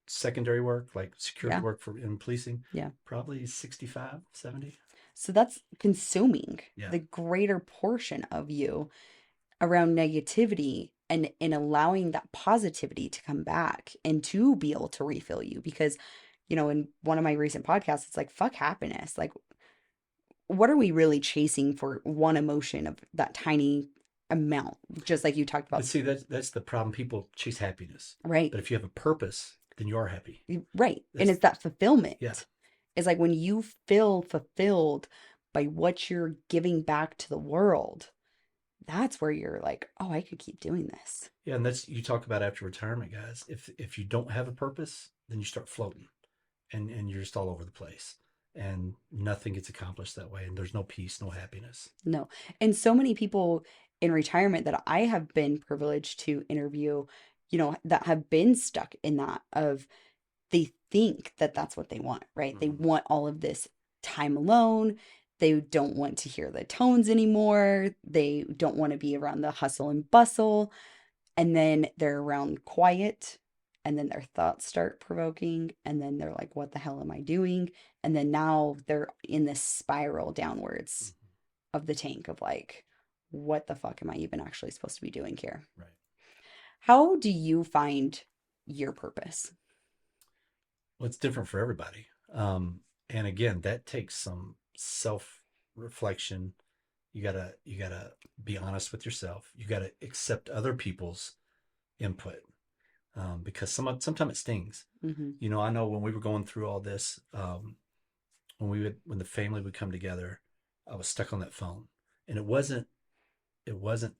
secondary work, like security
Yeah.
work for in policing?
Yeah.
Probably 65, 70.
So that's consuming
Yeah.
the greater portion of you around negativity and in allowing that positivity to come back and to be able to refill you because in one of my recent podcasts it's like fuck happiness, like what are we really chasing for one emotion of that tiny amount, just like you talked
But
about.
see, that's the problem. People chase happiness.
Right.
But if you have a purpose, then you are happy.
Right, and
That's
it's that
yeah.
fulfillment. It's like when you feel fulfilled by what you're giving back to the world, that's where you're like, oh, I could keep doing this.
Yeah, and that's you talk about after retirement, guys. If you don't have a purpose, then you start floating, and you're just all over the place, and nothing gets accomplished that way, and there's no peace, no happiness.
No. And so many people in retirement that I have been privileged to interview, that have been stuck in that of they think that that's what they want, right? They
Mm-hmm.
want all of this time alone. They don't want to hear the tones anymore. They don't want to be around the hustle and bustle. And then they're around quiet. And then their thoughts start provoking. And then they're like, what the hell am I doing? And then now they're in this spiral downwards
Mm-hmm.
of the tank of like, what the fuck am I even actually supposed to be doing here?
Right.
How do you find your purpose?
Well, it's different for everybody. And again, that takes some self reflection. You gotta be honest with yourself. You gotta accept other people's input, because sometimes it stings.
Hmm.
I know when we were going through all this, when the family would come together, I was stuck on that phone, and it wasn't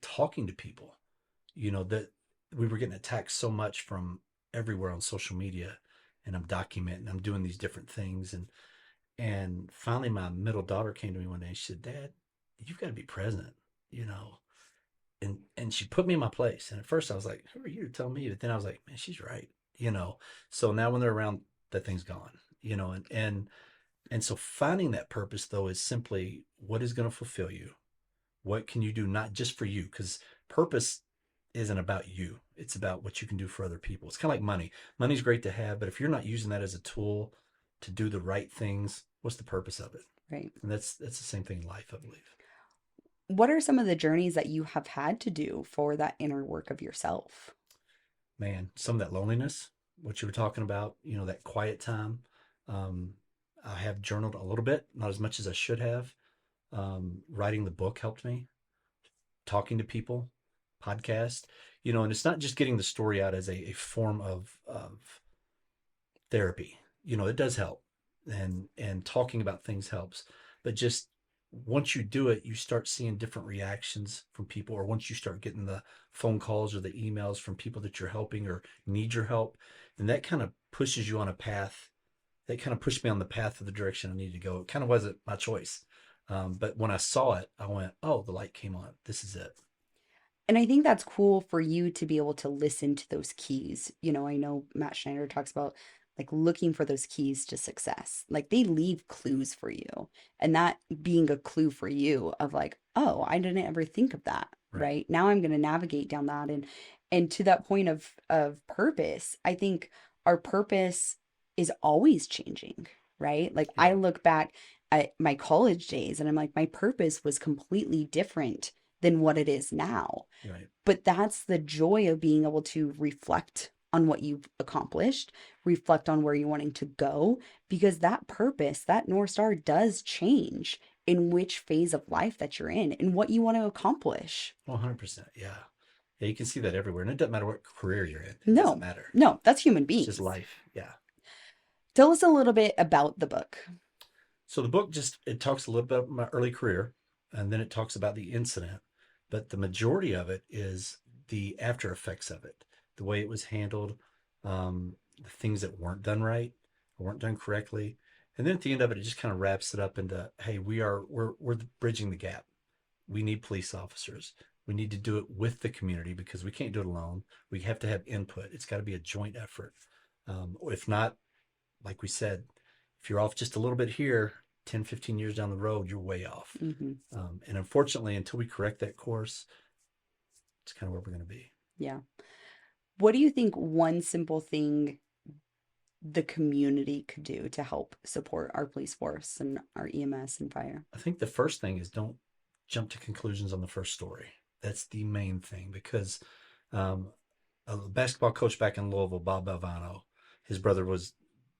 talking to people. That we were getting attacked so much from everywhere on social media, and I'm documenting, I'm doing these different things, and finally my middle daughter came to me one day and she said, "Dad, you've got to be present," you know. And she put me in my place. And at first I was like, "Who are you to tell me?" But then I was like, "Man, she's right." So now when they're around, that thing's gone. And so finding that purpose though is simply what is going to fulfill you. What can you do not just for you? Because purpose isn't about you. It's about what you can do for other people. It's kind of like money. Money's great to have, but if you're not using that as a tool to do the right things, what's the purpose of it?
Right.
And that's the same thing in life, I believe.
What are some of the journeys that you have had to do for that inner work of yourself?
Man, some of that loneliness, what you were talking about, that quiet time. Um, I have journaled a little bit, not as much as I should have. Writing the book helped me, talking to people, podcast, and it's not just getting the story out as a form of therapy. It does help, and talking about things helps, but just once you do it, you start seeing different reactions from people, or once you start getting the phone calls or the emails from people that you're helping or need your help, and that kind of pushes you on a path. That kind of pushed me on the path of the direction I needed to go. It kind of wasn't my choice, but when I saw it, I went, "Oh, the light came on. This is it."
And I think that's cool for you to be able to listen to those keys. I know Matt Schneider talks about like looking for those keys to success. Like they leave clues for you. And that being a clue for you of like, oh, I didn't ever think of that,
Right.
right? Now I'm going to navigate down that and to that point of purpose, I think our purpose is always changing, right? Like I
Yeah.
look back at my college days and I'm like my purpose was completely different than what it is now,
Right.
but that's the joy of being able to reflect on what you've accomplished, reflect on where you're wanting to go, because that purpose, that North Star does change in which phase of life that you're in and what you want to accomplish.
100%. Yeah. Yeah. You can see that everywhere. And it doesn't matter what career you're in, it doesn't
No,
matter.
no, that's human
It's just
beings.
life. Yeah.
Tell us a little bit about the book.
So the book it talks a little bit about my early career, and then it talks about the incident, but the majority of it is the after effects of it, the way it was handled, the things that weren't done right or weren't done correctly. And then at the end of it, it just kind of wraps it up into, hey, we're bridging the gap. We need police officers. We need to do it with the community because we can't do it alone. We have to have input. It's got to be a joint effort. If not, like we said, if you're off just a little bit here, 10, 15 years down the road, you're way off.
Hmm.
And unfortunately, until we correct that course, it's kind of where we're going to be.
Yeah. What do you think one simple thing the community could do to help support our police force and our EMS and fire?
I think the first thing is don't jump to conclusions on the first story. That's the main thing because um, a basketball coach back in Louisville, Bob Valvano, his brother was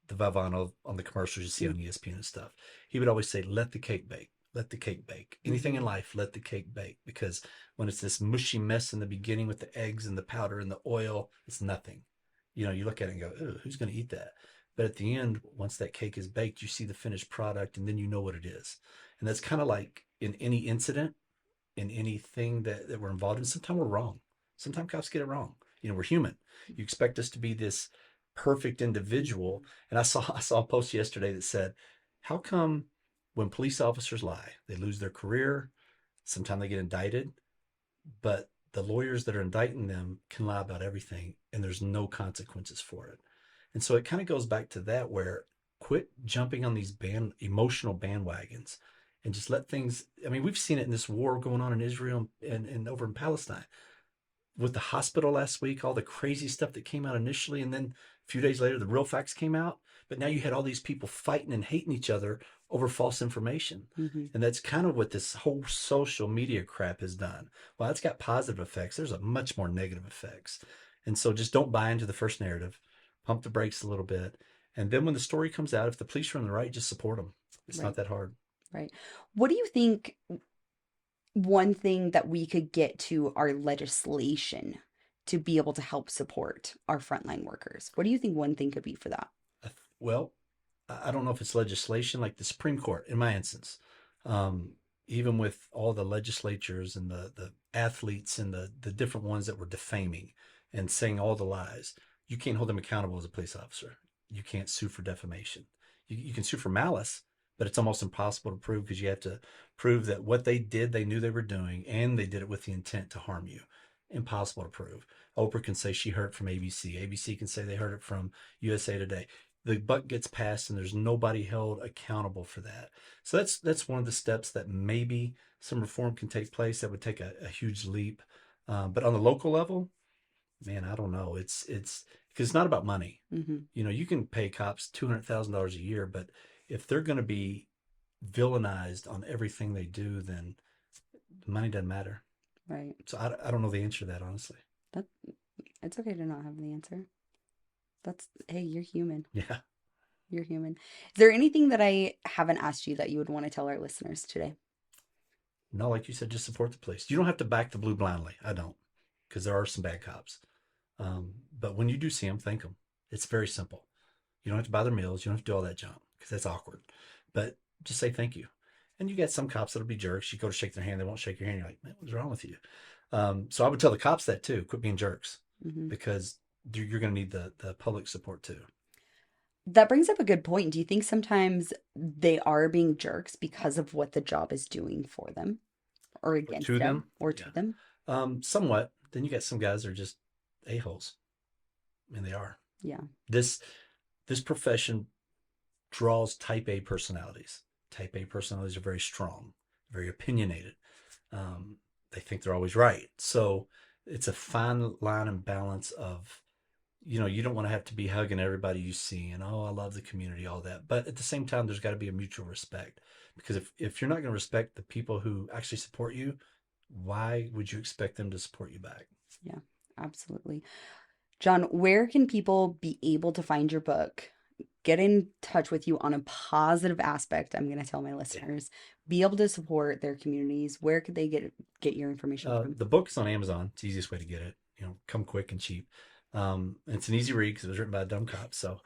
the Valvano on the commercials you see on ESPN and stuff. He would always say, let the cake bake. Let the cake bake. Anything in
Mm-hmm.
life, let the cake bake. Because when it's this mushy mess in the beginning with the eggs and the powder and the oil, it's nothing. You look at it and go, oh, who's going to eat that? But at the end, once that cake is baked, you see the finished product and then you know what it is. And that's kind of like in any incident, in anything that we're involved in. Sometimes we're wrong. Sometimes cops get it wrong. We're human. You expect us to be this perfect individual.
Mm-hmm.
And I saw a post yesterday that said, how come when police officers lie, they lose their career, sometimes they get indicted, but the lawyers that are indicting them can lie about everything and there's no consequences for it. And so it kind of goes back to that where quit jumping on these emotional bandwagons and just let things. I mean, we've seen it in this war going on in Israel and over in Palestine with the hospital last week, all the crazy stuff that came out initially, and then a few days later, the real facts came out. But now you had all these people fighting and hating each other over false information.
Mm-hmm.
And that's kind of what this whole social media crap has done. Well, it's got positive effects. There's a much more negative effects. And so just don't buy into the first narrative. Pump the brakes a little bit. And then when the story comes out, if the police are on the right, just support them. It's not
Right,
that hard.
right. What do you think one thing that we could get to our legislation to be able to help support our frontline workers? What do you think one thing could be for that?
Well, I don't know if it's legislation like the Supreme Court, in my instance, um, even with all the legislatures and the athletes and the different ones that were defaming and saying all the lies, you can't hold them accountable as a police officer. You can't sue for defamation. You can sue for malice, but it's almost impossible to prove because you have to prove that what they did, they knew they were doing, and they did it with the intent to harm you. Impossible to prove. Oprah can say she heard it from ABC. ABC can say they heard it from USA Today. The buck gets passed and there's nobody held accountable for that. So that's one of the steps that maybe some reform can take place that would take a huge leap. But on the local level, man, I don't know. It's because it's not about money.
Hmm.
You know, you can pay cops $200,000 a year, but if they're going to be villainized on everything they do, then money doesn't matter.
Right.
So I don't know the answer to that, honestly.
That it's okay to not have the answer. That's hey, you're human.
Yeah.
You're human. Is there anything that I haven't asked you that you would want to tell our listeners today?
No, like you said, just support the police. You don't have to back the blue blindly. I don't, because there are some bad cops. But when you do see them, thank them. It's very simple. You don't have to buy their meals. You don't have to do all that junk because that's awkward. But just say thank you. And you get some cops that'll be jerks. You go to shake their hand, they won't shake your hand. You're like, man, what's wrong with you? So I would tell the cops that too. Quit being jerks
Hmm.
because you're going to need the public support too.
That brings up a good point. Do you think sometimes they are being jerks because of what the job is doing for them or
Or
against
to
them
them,
or
yeah,
to them?
somewhat. Then you got some guys that are just a holes. I mean, they are.
Yeah.
This this profession draws type A personalities. Type A personalities are very strong, very opinionated. They think they're always right. So it's a fine line and balance of, you know, you don't want to have to be hugging everybody you see and, oh, I love the community, all that. But at the same time, there's got to be a mutual respect. Because if you're not going to respect the people who actually support you, why would you expect them to support you back?
Yeah, absolutely. John, where can people be able to find your book? Get in touch with you on a positive aspect. I'm going to tell my
Yeah.
listeners, be able to support their communities. Where could they get your information from?
The book is on Amazon. It's the easiest way to get it. You know, come quick and cheap. It's an easy read because it was written by a dumb cop. So,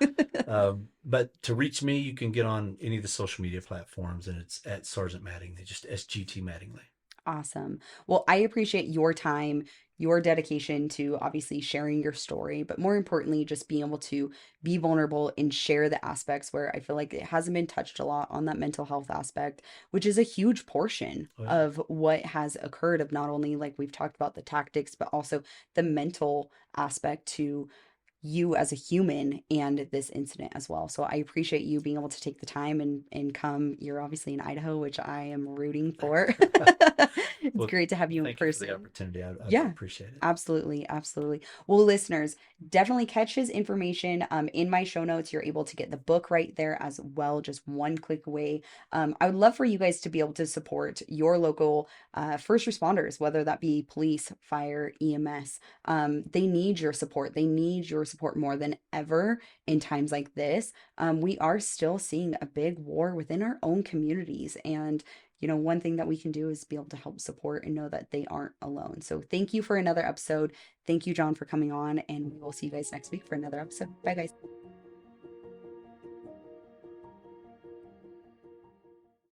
but to reach me, you can get on any of the social media platforms, and it's at Sergeant Mattingly, just SGT Mattingly.
Awesome. Well, I appreciate your time, your dedication to obviously sharing your story, but more importantly, just being able to be vulnerable and share the aspects where I feel like it hasn't been touched a lot on that mental health aspect, which is a huge portion
Oh yeah,
of what has occurred of not only like we've talked about the tactics, but also the mental aspect to you as a human and this incident as well. So I appreciate you being able to take the time and come. You're obviously in Idaho, which I am rooting for. It's
well,
great to have you in
thank you for the
person.
opportunity. I
Yeah,
appreciate it.
absolutely, absolutely. Well, listeners, definitely catch his information in my show notes. You're able to get the book right there as well, just one click away. I would love for you guys to be able to support your local first responders, whether that be police, fire, EMS. They need your support. They need your support more than ever in times like this. We are still seeing a big war within our own communities, and one thing that we can do is be able to help support and know that they aren't alone. So thank you for another episode. Thank you, John, for coming on, and we will see you guys next week for another episode. Bye, guys.